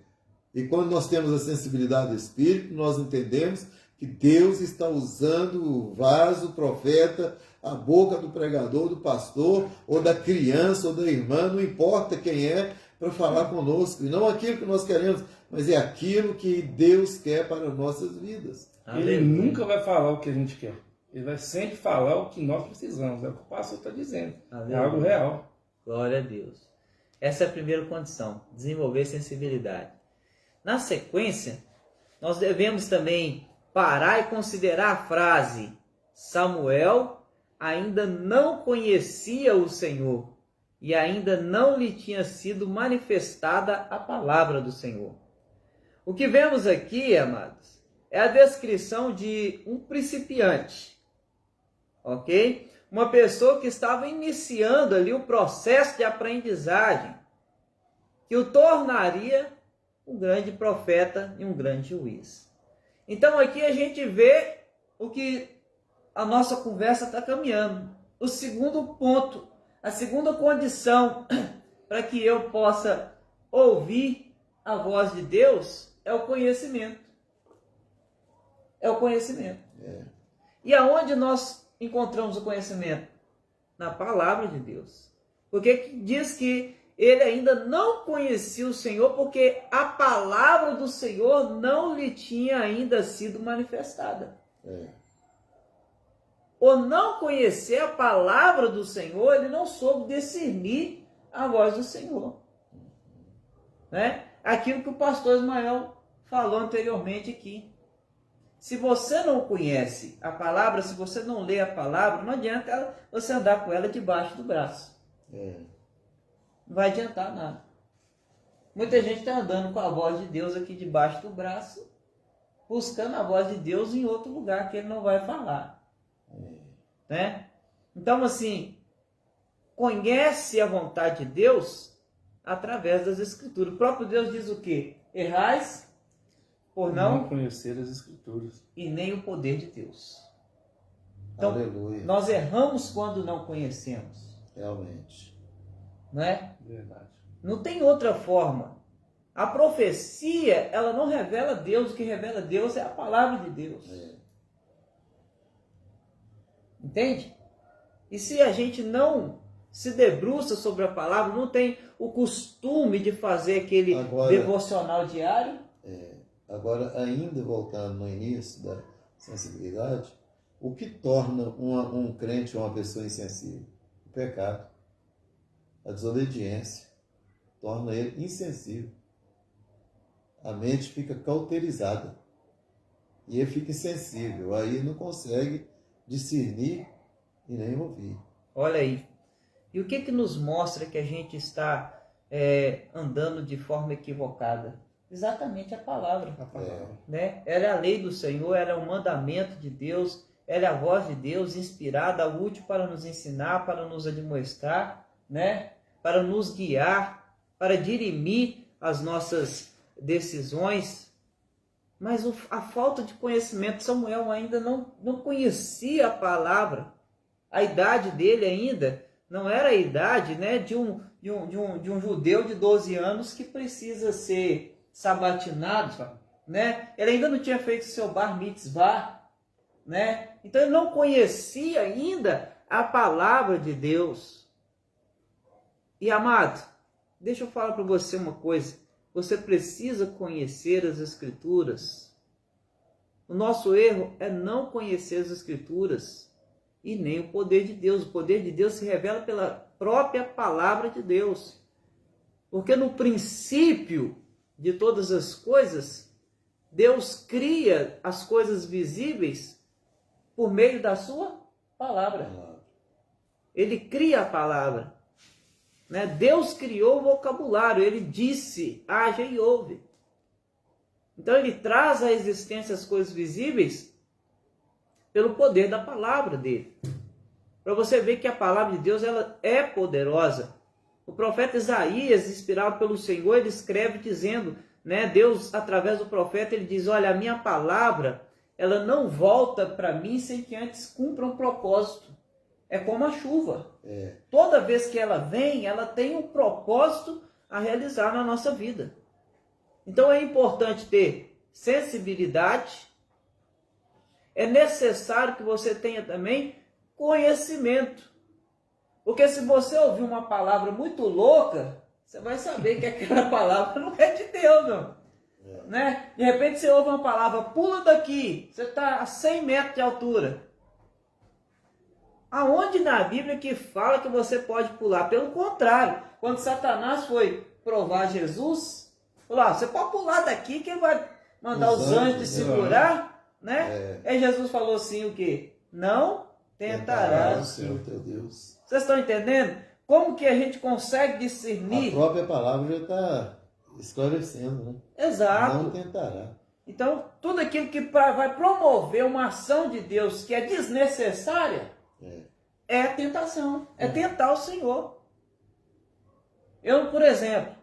E quando nós temos a sensibilidade do Espírito, nós entendemos que Deus está usando o vaso, o profeta, a boca do pregador, do pastor, ou da criança, ou da irmã, não importa quem é, para falar conosco. E não aquilo que nós queremos, mas é aquilo que Deus quer para nossas vidas. Ele nunca vai falar o que a gente quer. Ele vai sempre falar o que nós precisamos. É o que o pastor está dizendo. Aleluia. É algo real. Glória a Deus. Essa é a primeira condição, desenvolver sensibilidade. Na sequência, nós devemos também parar e considerar a frase: Samuel ainda não conhecia o Senhor e ainda não lhe tinha sido manifestada a palavra do Senhor. O que vemos aqui, amados, é a descrição de um principiante, ok? Uma pessoa que estava iniciando ali o processo de aprendizagem, que o tornaria um grande profeta e um grande juiz. Então aqui a gente vê o que a nossa conversa está caminhando. O segundo ponto, a segunda condição para que eu possa ouvir a voz de Deus é o conhecimento. É o conhecimento. E aonde nós encontramos o conhecimento? Na palavra de Deus. Porque diz que ele ainda não conhecia o Senhor porque a palavra do Senhor não lhe tinha ainda sido manifestada. Ou não conhecer a palavra do Senhor, ele não soube discernir a voz do Senhor. Né? Aquilo que o pastor Ismael falou anteriormente aqui. Se você não conhece a palavra, se você não lê a palavra, não adianta você andar com ela debaixo do braço. Não vai adiantar nada. Muita gente está andando com a voz de Deus aqui debaixo do braço, buscando a voz de Deus em outro lugar que ele não vai falar. Né? Então, assim, conhece a vontade de Deus através das Escrituras. O próprio Deus diz o quê? Errais por não conhecer as Escrituras. e nem o poder de Deus. Então, Aleluia. nós erramos quando não conhecemos, Realmente. não é? Verdade. Não tem outra forma. A profecia, ela não revela Deus, o que revela Deus é a palavra de Deus. Entende? E se a gente não se debruça sobre a palavra, não tem o costume de fazer aquele devocional diário. Agora, ainda voltando no início da sensibilidade, o que torna um crente uma pessoa insensível? O pecado. A desobediência torna ele insensível. A mente fica cauterizada e ele fica insensível. Aí não consegue discernir e nem ouvir. Olha aí. E o que nos mostra que a gente está andando de forma equivocada? Exatamente a palavra. A palavra. Né? Ela é a lei do Senhor, ela é um mandamento de Deus, ela é a voz de Deus inspirada, útil para nos ensinar, para nos admoestar, né? Para nos guiar, para dirimir as nossas decisões. Mas a falta de conhecimento, Samuel ainda não conhecia a palavra. A idade dele ainda não era a idade, né, de um judeu de 12 anos que precisa ser sabatinado, né? Ele ainda não tinha feito seu bar mitzvah, né? Então ele não conhecia ainda a palavra de Deus. E amado, deixa eu falar para você uma coisa. Você precisa conhecer as Escrituras. O nosso erro é não conhecer as Escrituras e nem o poder de Deus. O poder de Deus se revela pela própria palavra de Deus. Porque no princípio de todas as coisas, Deus cria as coisas visíveis por meio da sua palavra. Ele cria a palavra. Né? Deus criou o vocabulário, ele disse, haja e ouve. Então ele traz à existência as coisas visíveis pelo poder da palavra dele. Para você ver que a palavra de Deus ela é poderosa. O profeta Isaías, inspirado pelo Senhor, ele escreve dizendo, né, Deus, através do profeta, ele diz, olha, a minha palavra, ela não volta para mim sem que antes cumpra um propósito. É como a chuva. Toda vez que ela vem, ela tem um propósito a realizar na nossa vida. Então é importante ter sensibilidade. É necessário que você tenha também conhecimento. Porque se você ouvir uma palavra muito louca, você vai saber que aquela palavra não é de Deus, não. Né? De repente você ouve uma palavra, pula daqui, você está a 100 metros de altura. Aonde na Bíblia que fala que você pode pular? Pelo contrário, quando Satanás foi provar Jesus, falou, você pode pular daqui que ele vai mandar os anjos te segurar, né? Aí Jesus falou assim, o quê? Não tentarás o Senhor teu Deus. Vocês estão entendendo? Como que a gente consegue discernir? A própria palavra já está esclarecendo, né? Exato. Não tentará. Então, tudo aquilo que vai promover uma ação de Deus que é desnecessária, é tentação, é tentar o Senhor. Eu, por exemplo,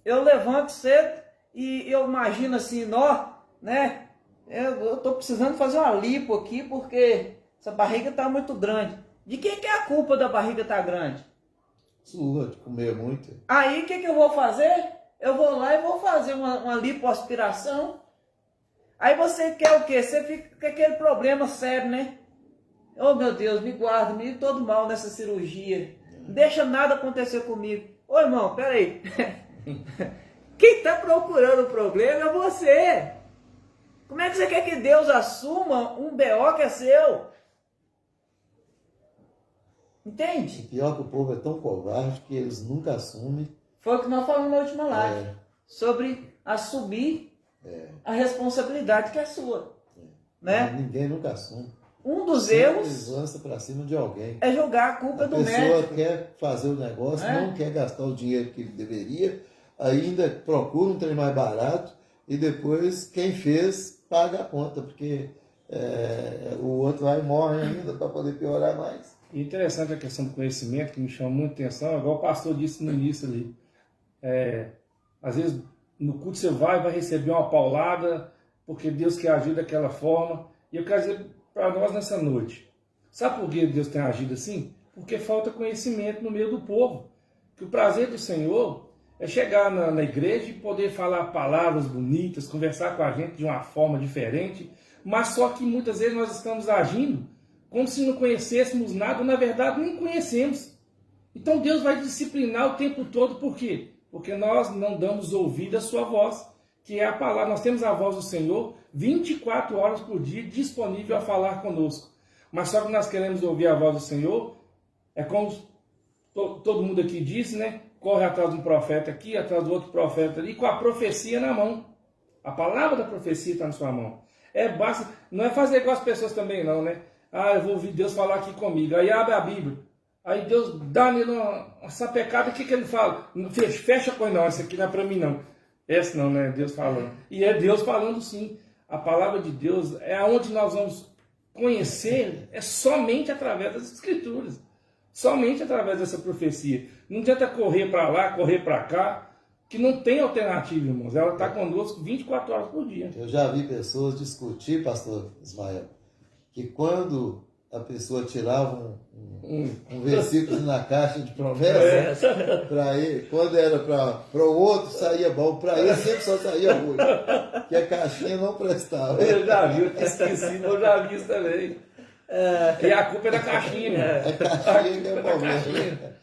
eu levanto cedo e eu imagino assim, né? Eu estou precisando fazer uma lipo aqui porque essa barriga está muito grande. De quem que é a culpa da barriga estar grande? Sua, de comer muito. Aí o que eu vou fazer? Eu vou lá e vou fazer uma lipoaspiração. Aí você quer o quê? Você fica com aquele problema sério, né? Oh meu Deus, me guarda, me dê todo mal nessa cirurgia. Não deixa nada acontecer comigo. Ô irmão, peraí. Quem está procurando o problema é você. Como é que você quer que Deus assuma um BO que é seu? Entende? Pior que o povo é tão covarde que eles nunca assumem. Foi o que nós falamos na última live. Sobre assumir a responsabilidade que é sua. Né? Ninguém nunca assume. Um dos Sempre erros lança para cima de alguém. é jogar a culpa do médico. A pessoa quer fazer o negócio, não quer gastar o dinheiro que deveria, ainda procura um trem mais barato e depois quem fez paga a conta, porque o outro vai e morre ainda para poder piorar mais. E interessante a questão do conhecimento, que me chama muita atenção, igual o pastor disse no início ali. Às vezes, no culto você vai receber uma paulada, porque Deus quer agir daquela forma. E eu quero dizer para nós nessa noite. Sabe por que Deus tem agido assim? Porque falta conhecimento no meio do povo. Que o prazer do Senhor é chegar na igreja e poder falar palavras bonitas, conversar com a gente de uma forma diferente, mas só que muitas vezes nós estamos agindo como se não conhecêssemos nada, ou na verdade nem conhecemos. Então Deus vai disciplinar o tempo todo, por quê? Porque nós não damos ouvido à sua voz, que é a palavra. Nós temos a voz do Senhor 24 horas por dia disponível a falar conosco. Mas só que nós queremos ouvir a voz do Senhor, é como todo mundo aqui disse, né? Corre atrás de um profeta aqui, atrás do outro profeta ali, com a profecia na mão. A palavra da profecia está na sua mão. Não é fazer igual as pessoas também não, né? Ah, eu vou ouvir Deus falar aqui comigo. Aí abre a Bíblia. Aí Deus dá nele uma sapecada, o que ele fala? Fecha a coisa, não, isso aqui não é para mim não. Essa não, né? Deus falando. E é Deus falando sim. A palavra de Deus é onde nós vamos conhecer, é somente através das Escrituras. Somente através dessa profecia. Não adianta correr para lá, correr para cá, que não tem alternativa, irmãos. Ela está conosco 24 horas por dia. Eu já vi pessoas discutir, pastor Ismael, que quando a pessoa tirava um versículo na caixa de promessa, para ele, quando era para o outro saía bom, para ele sempre só saía ruim, que a caixinha não prestava. Eu já vi, eu esqueci, eu já vi isso também. E a culpa é da caixinha, né? A caixinha que é o problema.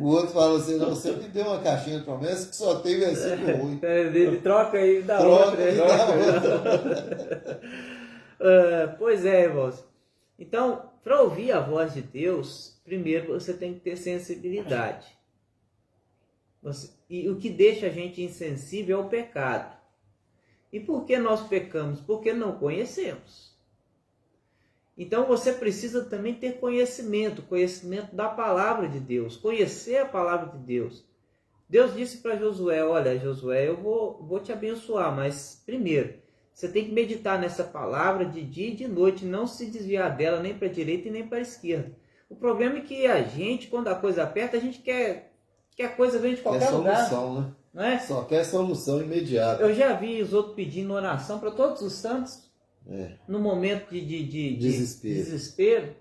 O outro fala assim, não, você me deu uma caixinha de promessa que só tem versículo ruim. Ele troca aí da Troca outra. aí da outra. Pois é, irmãos. Então, para ouvir a voz de Deus, primeiro você tem que ter sensibilidade. E o que deixa a gente insensível é o pecado. E por que nós pecamos? Porque não conhecemos. Então você precisa também ter conhecimento da palavra de Deus, conhecer a palavra de Deus. Deus disse para Josué, olha Josué, eu vou te abençoar, mas primeiro, você tem que meditar nessa palavra de dia e de noite, não se desviar dela nem para a direita e nem para a esquerda. O problema é que a gente, quando a coisa aperta, a gente quer que a coisa venha de qualquer lugar. Solução, né? Não é? Só quer solução imediata. Eu já vi os outros pedindo oração para todos os santos, no momento de desespero.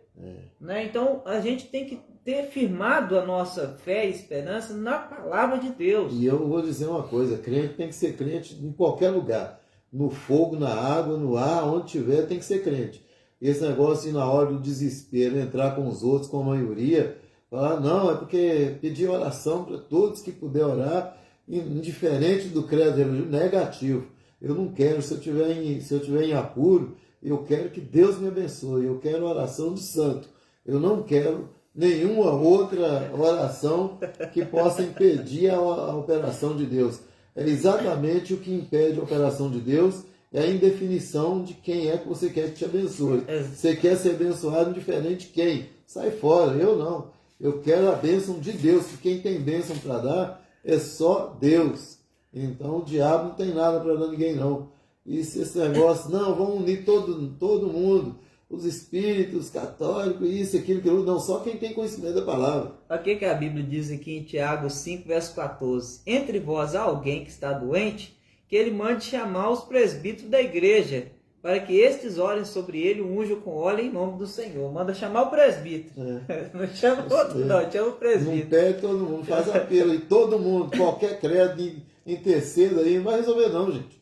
Né? Então a gente tem que ter firmado a nossa fé e esperança na palavra de Deus. E eu vou dizer uma coisa, crente tem que ser crente em qualquer lugar. No fogo, na água, no ar, onde tiver, tem que ser crente. Esse negócio de na hora do desespero, entrar com os outros, com a maioria, falar, não, é porque pedir oração para todos que puder orar, indiferente do credo negativo. Eu não quero, se eu tiver em apuro, eu quero que Deus me abençoe, eu quero oração de santo. Eu não quero nenhuma outra oração que possa impedir a operação de Deus. É exatamente o que impede a operação de Deus, é a indefinição de quem é que você quer que te abençoe. Você quer ser abençoado indiferente de quem? Sai fora, eu não. Eu quero a bênção de Deus, que quem tem bênção para dar é só Deus. Então o diabo não tem nada para dar ninguém não. E se esse negócio, não, vamos unir todo mundo, os espíritos, católicos, isso, aquilo, não, só quem tem conhecimento da palavra. O que a Bíblia diz aqui em Tiago 5, verso 14? Entre vós há alguém que está doente, que ele mande chamar os presbíteros da igreja, para que estes orem sobre ele, unjam com óleo em nome do Senhor. Manda chamar o presbítero. Não chama outro não, chama o presbítero. Não pede todo mundo, faz apelo e todo mundo, qualquer credo interceda aí, não vai resolver não, gente.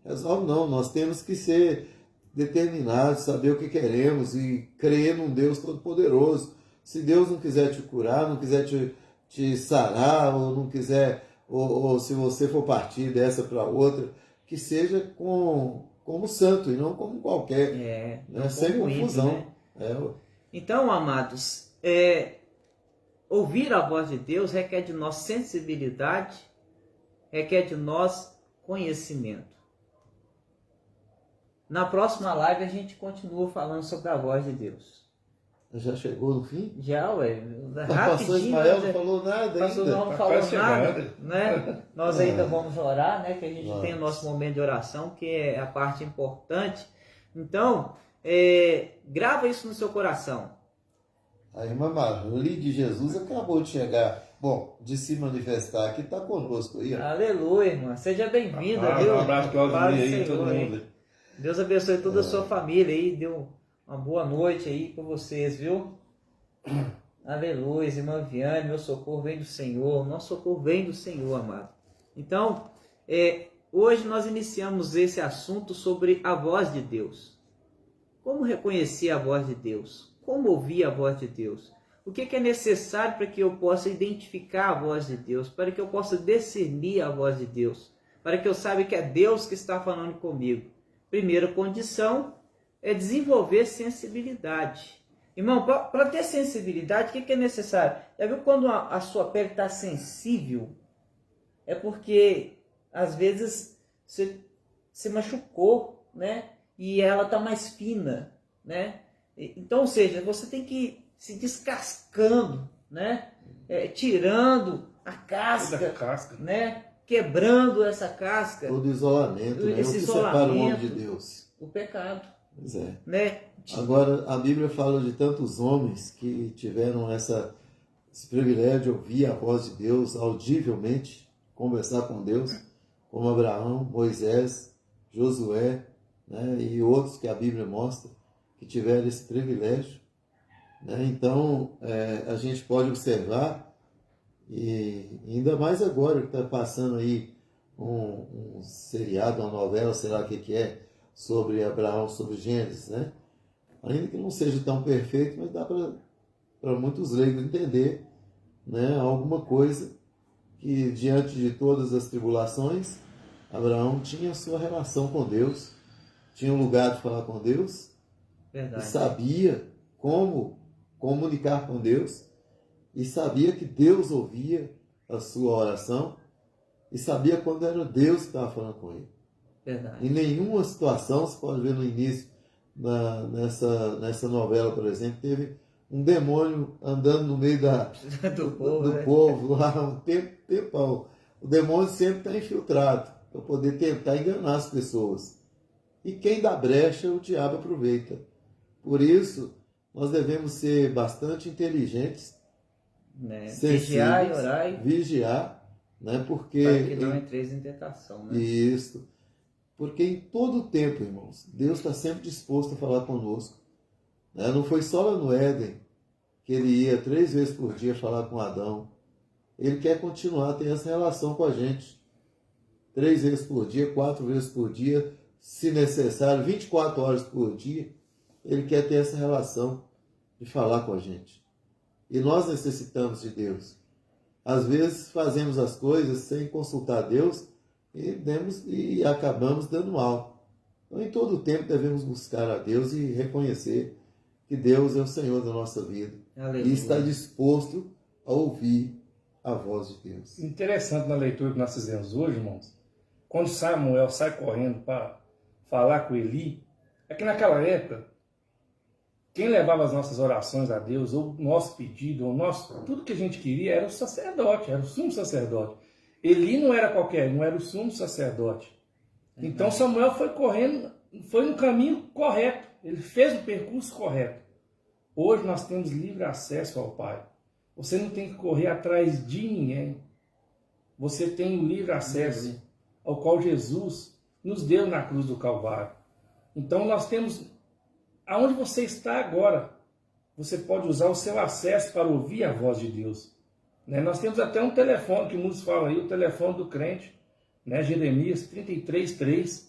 Resolve não, nós temos que ser determinados, saber o que queremos e crer num Deus Todo-Poderoso. Se Deus não quiser te curar, não quiser te sarar, ou não quiser, ou se você for partir dessa para outra, que seja como santo e não como qualquer. Sem confusão. Né? Então, amados, ouvir a voz de Deus requer de nós sensibilidade, requer de nós conhecimento. Na próxima live a gente continua falando sobre a voz de Deus. Já chegou no fim? Já, ué. O pastor Ismael não falou nada ainda. O pastor não falou nada, né? Nós ainda vamos orar, né? Que a gente tem o nosso momento de oração, que é a parte importante. Então, grava isso no seu coração. A irmã Marli de Jesus acabou de chegar. Bom, de se manifestar aqui, está conosco aí. Ó. Aleluia, irmã. Seja bem-vinda. Um abraço para o aí, todo mundo. Deus abençoe toda a sua família aí. Uma boa noite aí para vocês, viu? Aleluia, irmã Viane, meu socorro vem do Senhor, nosso socorro vem do Senhor, amado. Então, hoje nós iniciamos esse assunto sobre a voz de Deus. Como reconhecer a voz de Deus? Como ouvir a voz de Deus? O que é necessário para que eu possa identificar a voz de Deus? Para que eu possa discernir a voz de Deus? Para que eu saiba que é Deus que está falando comigo? Primeira condição é desenvolver sensibilidade. Irmão, para ter sensibilidade, o que é necessário? Já viu quando a sua pele está sensível? É porque, às vezes, você machucou, né? E ela está mais fina, né? Então, ou seja, você tem que se descascando, né? Tirando a casca, né? Quebrando essa casca. Todo isolamento, né? Esse O que separa o homem de isolamento, Deus? o pecado. Pois é. Né? Agora, a Bíblia fala de tantos homens que tiveram esse privilégio de ouvir a voz de Deus audivelmente, conversar com Deus, como Abraão, Moisés, Josué, né? E outros que a Bíblia mostra que tiveram esse privilégio. Né? Então, a gente pode observar, e ainda mais agora que está passando aí um seriado, uma novela, sei lá o que é, sobre Abraão, sobre Gênesis, né? Ainda que não seja tão perfeito, mas dá para muitos leigos entender, né? Alguma coisa que, diante de todas as tribulações, Abraão tinha sua relação com Deus, tinha um lugar de falar com Deus, Verdade. e sabia como comunicar com Deus, e sabia que Deus ouvia a sua oração, e sabia quando era Deus que estava falando com ele. Verdade. Em nenhuma situação, você pode ver no início, nessa novela, por exemplo, teve um demônio andando no meio do povo lá um tempão. O demônio sempre está infiltrado para poder tentar enganar as pessoas. E quem dá brecha, o diabo aproveita. Por isso, nós devemos ser bastante inteligentes, vigiar e orar. Vigiar, né? Porque para que não entreis em tentação. Né? Isso. Porque em todo o tempo, irmãos, Deus está sempre disposto a falar conosco. Né? Não foi só lá no Éden que ele ia 3 vezes por dia falar com Adão. Ele quer continuar a ter essa relação com a gente. 3 vezes por dia, 4 vezes por dia, se necessário, 24 horas por dia. Ele quer ter essa relação de falar com a gente. E nós necessitamos de Deus. Às vezes fazemos as coisas sem consultar Deus e acabamos dando mal. Então, em todo o tempo, devemos buscar a Deus e reconhecer que Deus é o Senhor da nossa vida. Aleluia. E está disposto a ouvir a voz de Deus. Interessante na leitura que nós fizemos hoje, irmãos, quando Samuel sai correndo para falar com Eli, é que naquela época, quem levava as nossas orações a Deus, ou o nosso pedido, tudo que a gente queria, era o sacerdote, era o sumo sacerdote. Eli não era qualquer um, era o sumo sacerdote. Então Samuel foi correndo, foi no caminho correto, ele fez o percurso correto. Hoje nós temos livre acesso ao Pai. Você não tem que correr atrás de ninguém. Você tem o livre acesso ao qual Jesus nos deu na cruz do Calvário. Então nós temos, aonde você está agora, você pode usar o seu acesso para ouvir a voz de Deus. Nós temos até um telefone que muitos falam aí, o telefone do crente, Jeremias 33:3.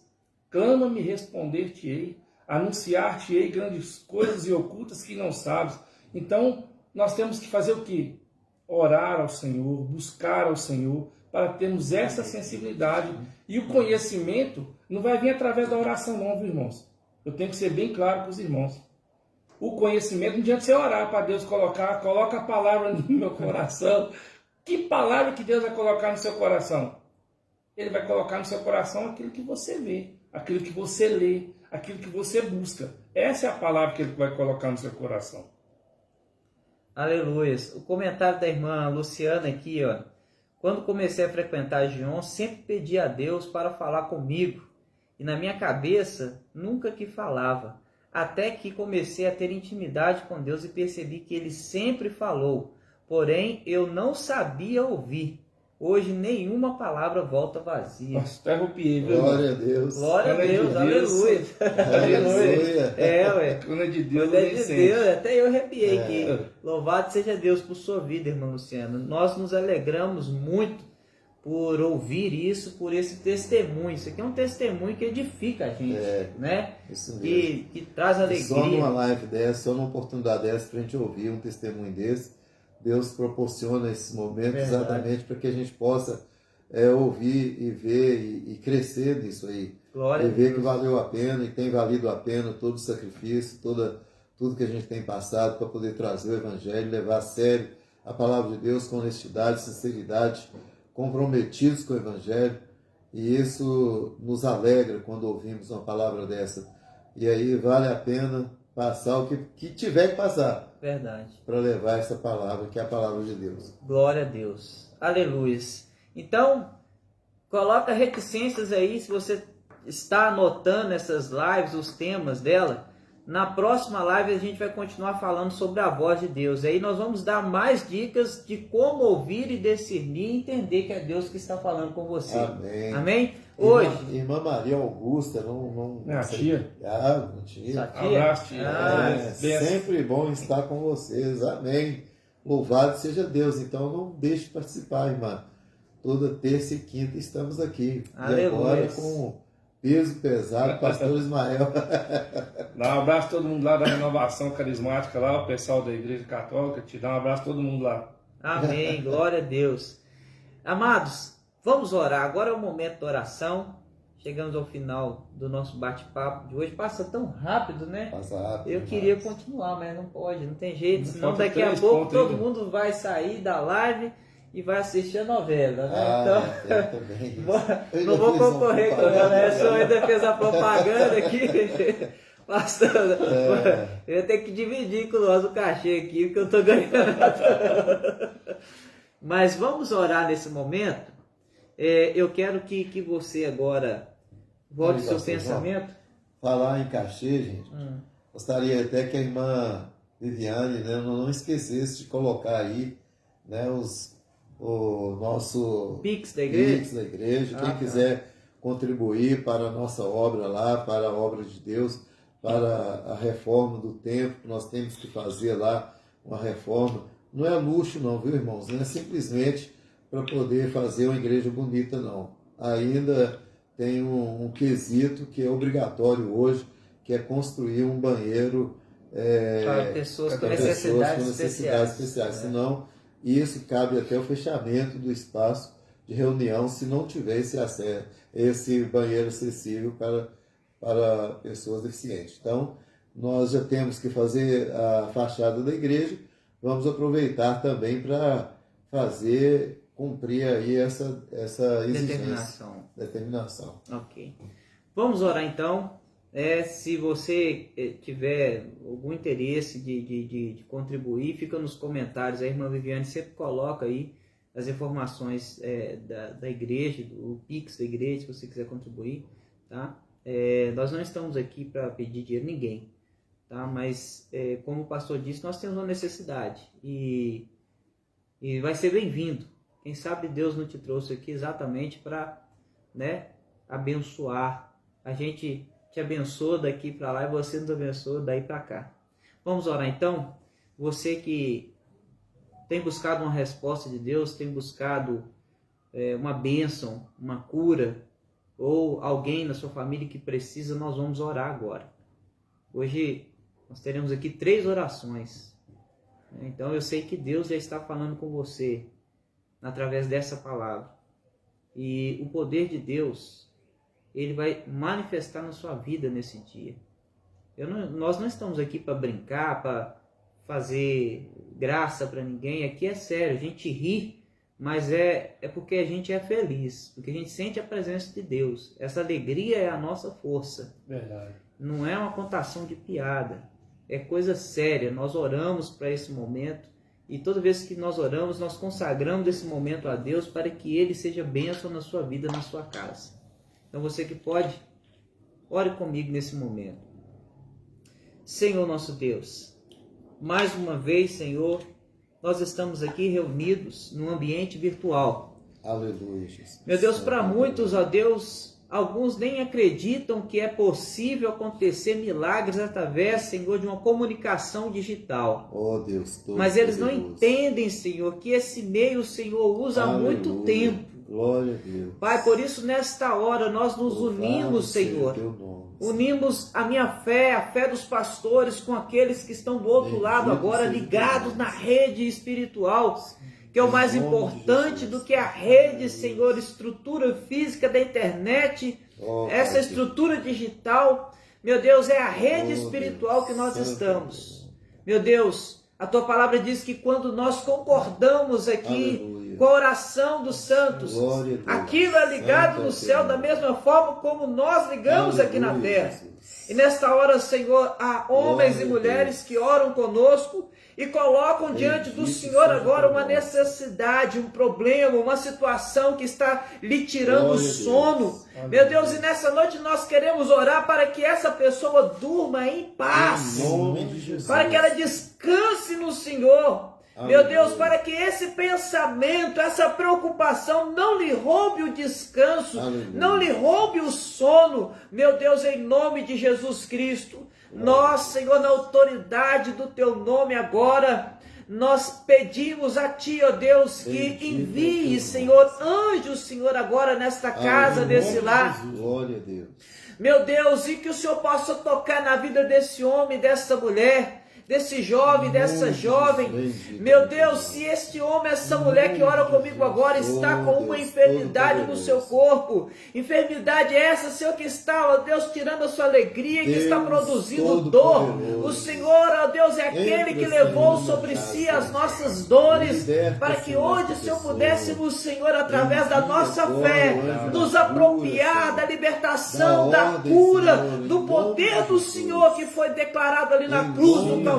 Clama-me, responder-te-ei, anunciar-te-ei grandes coisas e ocultas que não sabes. Então, nós temos que fazer o quê? Orar ao Senhor, buscar ao Senhor, para termos essa sensibilidade. E o conhecimento não vai vir através da oração não, viu, irmãos? Eu tenho que ser bem claro com os irmãos. O conhecimento, não adianta você orar para Deus coloca a palavra no meu coração. Que palavra que Deus vai colocar no seu coração? Ele vai colocar no seu coração aquilo que você vê, aquilo que você lê, aquilo que você busca. Essa é a palavra que ele vai colocar no seu coração. Aleluia. O comentário da irmã Luciana aqui, ó. Quando comecei a frequentar a Gion, sempre pedi a Deus para falar comigo. E na minha cabeça, nunca que falava. Até que comecei a ter intimidade com Deus e percebi que Ele sempre falou. Porém, eu não sabia ouvir. Hoje nenhuma palavra volta vazia. Nossa, até arrupiei, viu? Glória a Deus. Glória a Quando é de Deus, Deus. aleluia. Aleluia. É, ué. Quando é de Deus, Quando é ninguém de sente. Deus, até eu arrepiei É. aqui. Louvado seja Deus por sua vida, irmã Luciana. Nós nos alegramos muito por ouvir isso, por esse testemunho. Isso aqui é um testemunho que edifica a gente, né? Isso mesmo. Que traz Só numa alegria. live dessa, só numa oportunidade dessa, pra gente ouvir um testemunho desse, Deus proporciona esses momentos Verdade. exatamente para que a gente possa ouvir e ver e crescer nisso aí. Glória E a ver que Deus. valeu a pena e tem valido a pena todo o sacrifício, tudo que a gente tem passado para poder trazer o Evangelho, levar a sério a palavra de Deus com honestidade, sinceridade, comprometidos com o Evangelho. E isso nos alegra quando ouvimos uma palavra dessa. E aí vale a pena passar o que tiver que passar Verdade. para levar essa palavra, que é a palavra de Deus. Glória a Deus. Aleluia. Então, coloca reticências aí, se você está anotando essas lives, os temas dela. Na próxima live a gente vai continuar falando sobre a voz de Deus. Aí nós vamos dar mais dicas de como ouvir e discernir e entender que é Deus que está falando com você. Amém. Amém? Hoje. Irmã Maria Augusta, não Minha sei. tia. Minha tia. Sua tia? Abraço, tia. Ah, Sempre bom estar com vocês. Amém. Louvado seja Deus. Então não deixe de participar, irmã. Toda terça e quinta estamos aqui. Aleluia. E agora com peso pesado, pastor Ismael. Dá um abraço a todo mundo lá da Renovação Carismática, lá, o pessoal da Igreja Católica. Te dá um abraço a todo mundo lá. Amém. Glória a Deus. Amados, vamos orar. Agora é o momento da oração. Chegamos ao final do nosso bate-papo de hoje. Passa tão rápido, né? Passa rápido. Eu queria continuar, mas não pode, não tem jeito. Senão Falta daqui a 3 pouco pontos todo ainda. mundo vai sair da live e vai assistir a novela, né? Eu também. Eu Não ainda vou fiz uma concorrer com propaganda. ela, né? O senhor ainda fez a propaganda aqui. Pastor, eu ia ter que dividir com nós o cachê aqui, porque eu estou ganhando. Mas vamos orar nesse momento. Eu quero que você agora volte seu Pastor João. pensamento. Falar em cachê, gente. Gostaria até que a irmã Viviane, né, não esquecesse de colocar aí, né, o nosso Pix da igreja. Pix da igreja. Quem tá. quiser contribuir para a nossa obra lá, para a obra de Deus, para a reforma do templo, que nós temos que fazer lá uma reforma. Não é luxo não, viu, irmãos? Não é simplesmente para poder fazer uma igreja bonita, não. Ainda tem um quesito que é obrigatório hoje, que é construir um banheiro Para pessoas com para necessidades pessoas com necessidades especiais. especiais. Senão, isso cabe até o fechamento do espaço de reunião, se não tiver esse banheiro acessível para pessoas deficientes. Então, nós já temos que fazer a fachada da igreja, vamos aproveitar também para cumprir aí essa exigência. Determinação. Ok. Vamos orar então. Se você tiver algum interesse de contribuir, fica nos comentários. A irmã Viviane sempre coloca aí as informações da igreja, do Pix da igreja, se você quiser contribuir. Tá? Nós não estamos aqui para pedir dinheiro a ninguém. Tá? Mas, como o pastor disse, nós temos uma necessidade. E vai ser bem-vindo. Quem sabe Deus não te trouxe aqui exatamente para, né, abençoar. A gente te abençoa daqui para lá e você nos abençoa daí para cá. Vamos orar então? Você que tem buscado uma resposta de Deus, tem buscado uma bênção, uma cura, ou alguém na sua família que precisa, nós vamos orar agora. Hoje nós teremos aqui 3 orações. Então eu sei que Deus já está falando com você através dessa palavra. E o poder de Deus, ele vai manifestar na sua vida nesse dia. Nós não estamos aqui para brincar, para fazer graça para ninguém. Aqui é sério, a gente ri, mas é porque a gente é feliz, porque a gente sente a presença de Deus. Essa alegria é a nossa força. Verdade. Não é uma contação de piada, é coisa séria. Nós oramos para esse momento e toda vez que nós oramos, nós consagramos esse momento a Deus para que Ele seja bênção na sua vida, na sua casa. Então você que pode, ore comigo nesse momento. Senhor nosso Deus, mais uma vez, Senhor, nós estamos aqui reunidos num ambiente virtual. Aleluia, Jesus. Meu Deus, para muitos, ó Deus, alguns nem acreditam que é possível acontecer milagres através, Senhor, de uma comunicação digital. Oh, Deus, mas eles não entendem, Senhor, que esse meio o Senhor usa há muito tempo. Glória a Deus. Pai, por isso nesta hora nós nos unimos, Senhor. Unimos a minha fé, a fé dos pastores com aqueles que estão do outro lado agora, ligados na rede espiritual, que é o mais importante do que a rede, Senhor, estrutura física da internet, essa estrutura digital, meu Deus, é a rede espiritual que nós estamos. Meu Deus, a Tua palavra diz que quando nós concordamos aqui com a oração dos santos, aquilo é ligado no céu da mesma forma como nós ligamos aqui na terra. E nesta hora, Senhor, há homens e mulheres que oram conosco e colocam diante do Senhor agora uma necessidade, um problema, uma situação que está lhe tirando o sono. Meu Deus, e nessa noite nós queremos orar para que essa pessoa durma em paz, para que ela descanse no Senhor. Meu Deus, para que esse pensamento, essa preocupação não lhe roube o descanso, não lhe roube o sono. Meu Deus, em nome de Jesus Cristo, nós, Senhor, na autoridade do Teu nome agora, nós pedimos a Ti, ó Deus, que envie, Senhor, anjos, Senhor, agora nesta casa, nesse lar. Glória a Deus. Meu Deus, e que o Senhor possa tocar na vida desse homem, dessa mulher, desse jovem, dessa jovem. Meu Deus, se este homem, essa mulher que ora comigo agora está com uma enfermidade no seu corpo, enfermidade essa, Senhor, que está, ó Deus, tirando a sua alegria, que está produzindo dor. O Senhor, ó Deus, é aquele que levou sobre si as nossas dores, para que hoje, Senhor, pudéssemos, Senhor, através da nossa fé, nos apropriar da libertação, da cura, do poder do Senhor que foi declarado ali na cruz do Calvário.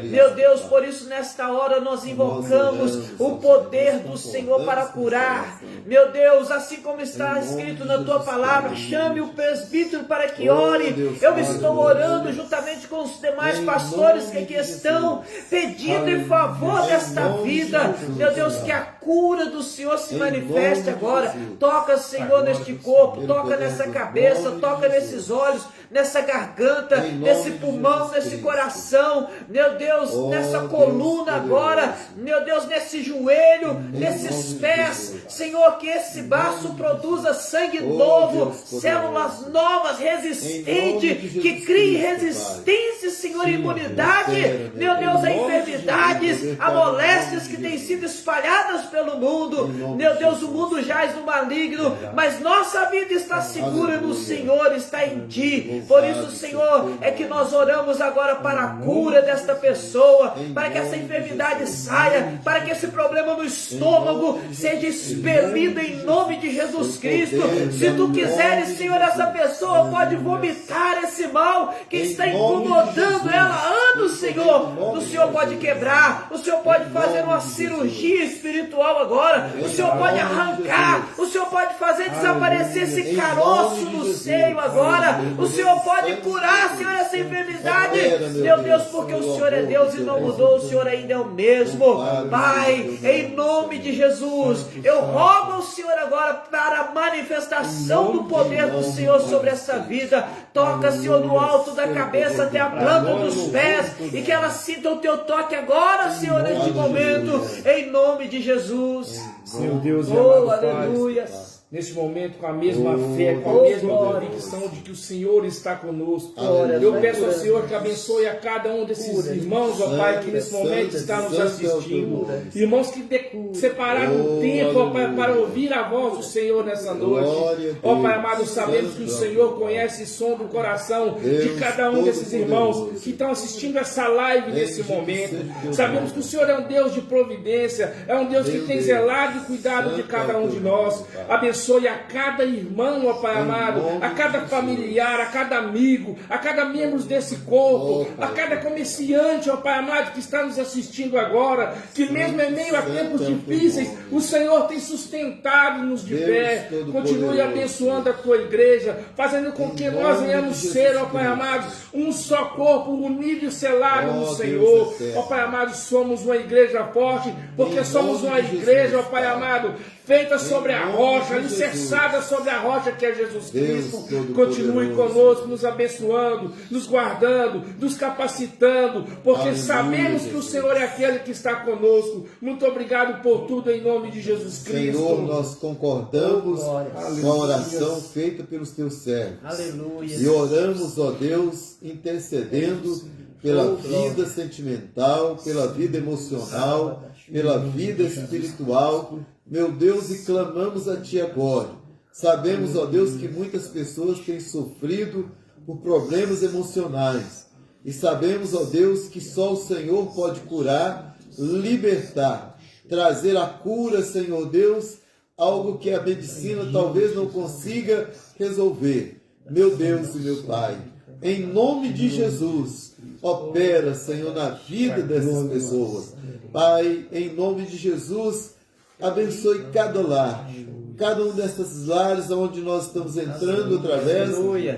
Meu Deus, por isso nesta hora nós invocamos o poder do Senhor para curar. Meu Deus, assim como está escrito na Tua palavra, chame o presbítero para que ore. Eu estou orando juntamente com os demais pastores que aqui estão, pedindo em favor desta vida. Meu Deus, que a cura do Senhor se manifeste agora. Toca, Senhor, neste corpo, toca nessa cabeça, toca nesses olhos, nessa garganta, nesse pulmão, nesse coração, meu Deus, nessa coluna agora, meu Deus, nesse joelho, nesses pés, Senhor, que esse baço produza sangue novo, células novas, resistentes, que crie resistência, Senhor, imunidade, meu Deus, a enfermidades, a moléstias que têm sido espalhadas pelo mundo. Meu Deus, o mundo jaz no maligno, mas nossa vida está segura no Senhor, está em Ti. Por isso, Senhor, é que nós oramos agora para a cura desta pessoa, para que essa enfermidade saia, para que esse problema no estômago seja expelido em nome de Jesus Cristo. Se Tu quiseres, Senhor, essa pessoa pode vomitar esse mal que está incomodando ela há anos, Senhor. O Senhor pode quebrar, o Senhor pode fazer uma cirurgia espiritual agora, o Senhor pode arrancar, o Senhor pode fazer desaparecer esse caroço no seio agora, o Senhor pode curar, Senhor, essa enfermidade. Meu Deus, porque o Senhor é Deus e não mudou, o Senhor ainda é o mesmo. Pai, em nome de Jesus, eu rogo ao Senhor agora para a manifestação do poder do Senhor sobre essa vida. Toca, Senhor, no alto da cabeça até a planta dos pés, e que ela sinta o Teu toque agora, Senhor, neste momento, em nome de Jesus. Senhor Deus e Oh, amado aleluia. Pai, neste momento, com a mesma fé, com a mesma convicção de que o Senhor está conosco, eu peço ao Senhor que abençoe a cada um desses irmãos, ó Pai, que nesse momento está nos assistindo. Irmãos que separaram um tempo, ó Pai, para ouvir a voz do Senhor nessa noite. Ó Pai amado, sabemos que o Senhor conhece e sonda o coração de cada um desses irmãos que estão assistindo essa live nesse momento. Sabemos que o Senhor é um Deus de providência, é um Deus que tem zelado e cuidado de cada um de nós. Abençoe Abençoe a cada irmão, ó Pai amado, a cada familiar, a cada amigo, a cada membro desse corpo, a cada comerciante, ó Pai amado, que está nos assistindo agora, que mesmo em meio a tempos difíceis, o Senhor tem sustentado-nos de pé. Continue abençoando a tua igreja, fazendo com que nós venhamos ser, ó Pai amado, um só corpo, unido e selado no Senhor. Ó Pai amado, somos uma igreja forte, porque somos uma igreja, ó Pai amado, feita sobre a rocha, alicerçada sobre a rocha que é Jesus Cristo. Continue conosco, nos abençoando, nos guardando, nos capacitando, porque sabemos que o Senhor é aquele que está conosco. Muito obrigado por tudo em nome de Jesus Cristo. Senhor, nós concordamos com a oração feita pelos teus servos. Aleluia. E oramos, ó Deus, intercedendo pela vida sentimental, pela vida emocional, pela vida espiritual, meu Deus, e clamamos a Ti agora. Sabemos, ó Deus, que muitas pessoas têm sofrido por problemas emocionais. E sabemos, ó Deus, que só o Senhor pode curar, libertar, trazer a cura, Senhor Deus, algo que a medicina talvez não consiga resolver. Meu Deus e meu Pai, em nome de Jesus, opera, Senhor, na vida dessas pessoas. Pai, em nome de Jesus, abençoe cada lar, cada um desses lares onde nós estamos entrando através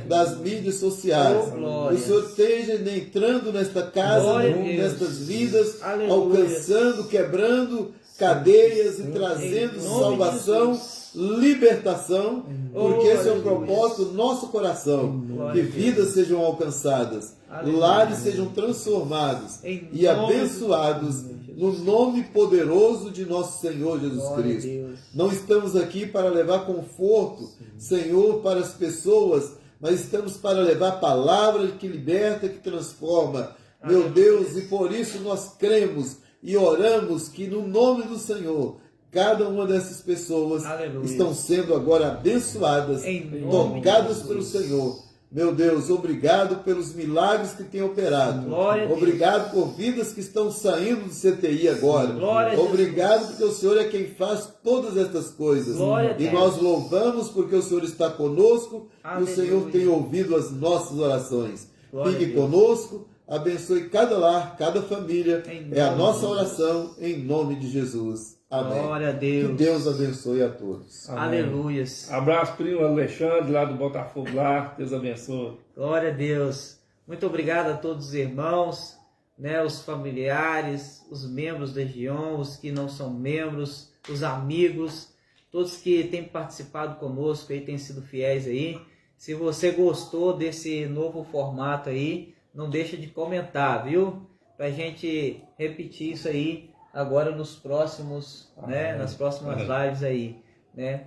das mídias sociais. O Senhor esteja entrando nesta casa, nestas vidas, alcançando, quebrando cadeias e trazendo salvação, libertação, porque esse é o propósito do nosso coração, que vidas sejam alcançadas, lares sejam transformados e abençoados no nome poderoso de nosso Senhor Jesus Cristo. Não estamos aqui para levar conforto, Senhor, para as pessoas, mas estamos para levar a palavra que liberta, que transforma, meu Deus, e por isso nós cremos e oramos que no nome do Senhor, cada uma dessas pessoas estão sendo agora abençoadas, tocadas pelo Senhor. Meu Deus, obrigado pelos milagres que tem operado. Obrigado por vidas que estão saindo do CTI agora. Obrigado porque o Senhor é quem faz todas estas coisas. E nós louvamos porque o Senhor está conosco e o Senhor tem ouvido as nossas orações. Fique conosco, abençoe cada lar, cada família. É a nossa oração em nome de Jesus. Amém. Glória a Deus. Que Deus abençoe a todos. Aleluia. Abraço, primo Alexandre, lá do Botafogo lá. Deus abençoe. Glória a Deus. Muito obrigado a todos os irmãos, né, os familiares, os membros da região, os que não são membros, os amigos, todos que têm participado conosco aí, têm sido fiéis aí. Se você gostou desse novo formato aí, não deixa de comentar, viu? Pra gente repetir isso aí agora nos próximos, né, nas próximas lives aí, né?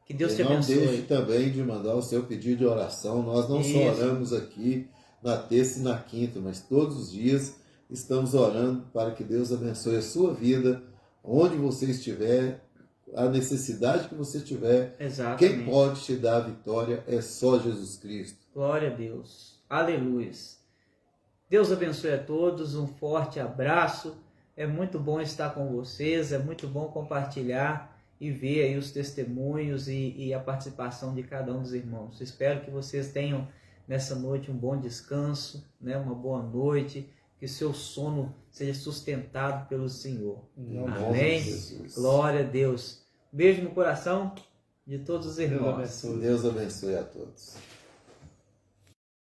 Que Deus te abençoe. Não deixe também de mandar o seu pedido de oração. Nós não só oramos aqui na terça e na quinta, mas todos os dias estamos orando para que Deus abençoe a sua vida, onde você estiver, a necessidade que você tiver. Exatamente. Quem pode te dar a vitória é só Jesus Cristo. Glória a Deus. Aleluia. Deus abençoe a todos, um forte abraço. É muito bom estar com vocês, é muito bom compartilhar e ver aí os testemunhos e a participação de cada um dos irmãos. Espero que vocês tenham nessa noite um bom descanso, né? Uma boa noite, que seu sono seja sustentado pelo Senhor. Amém? Glória a Deus. Beijo no coração de todos os irmãos. Deus abençoe a todos.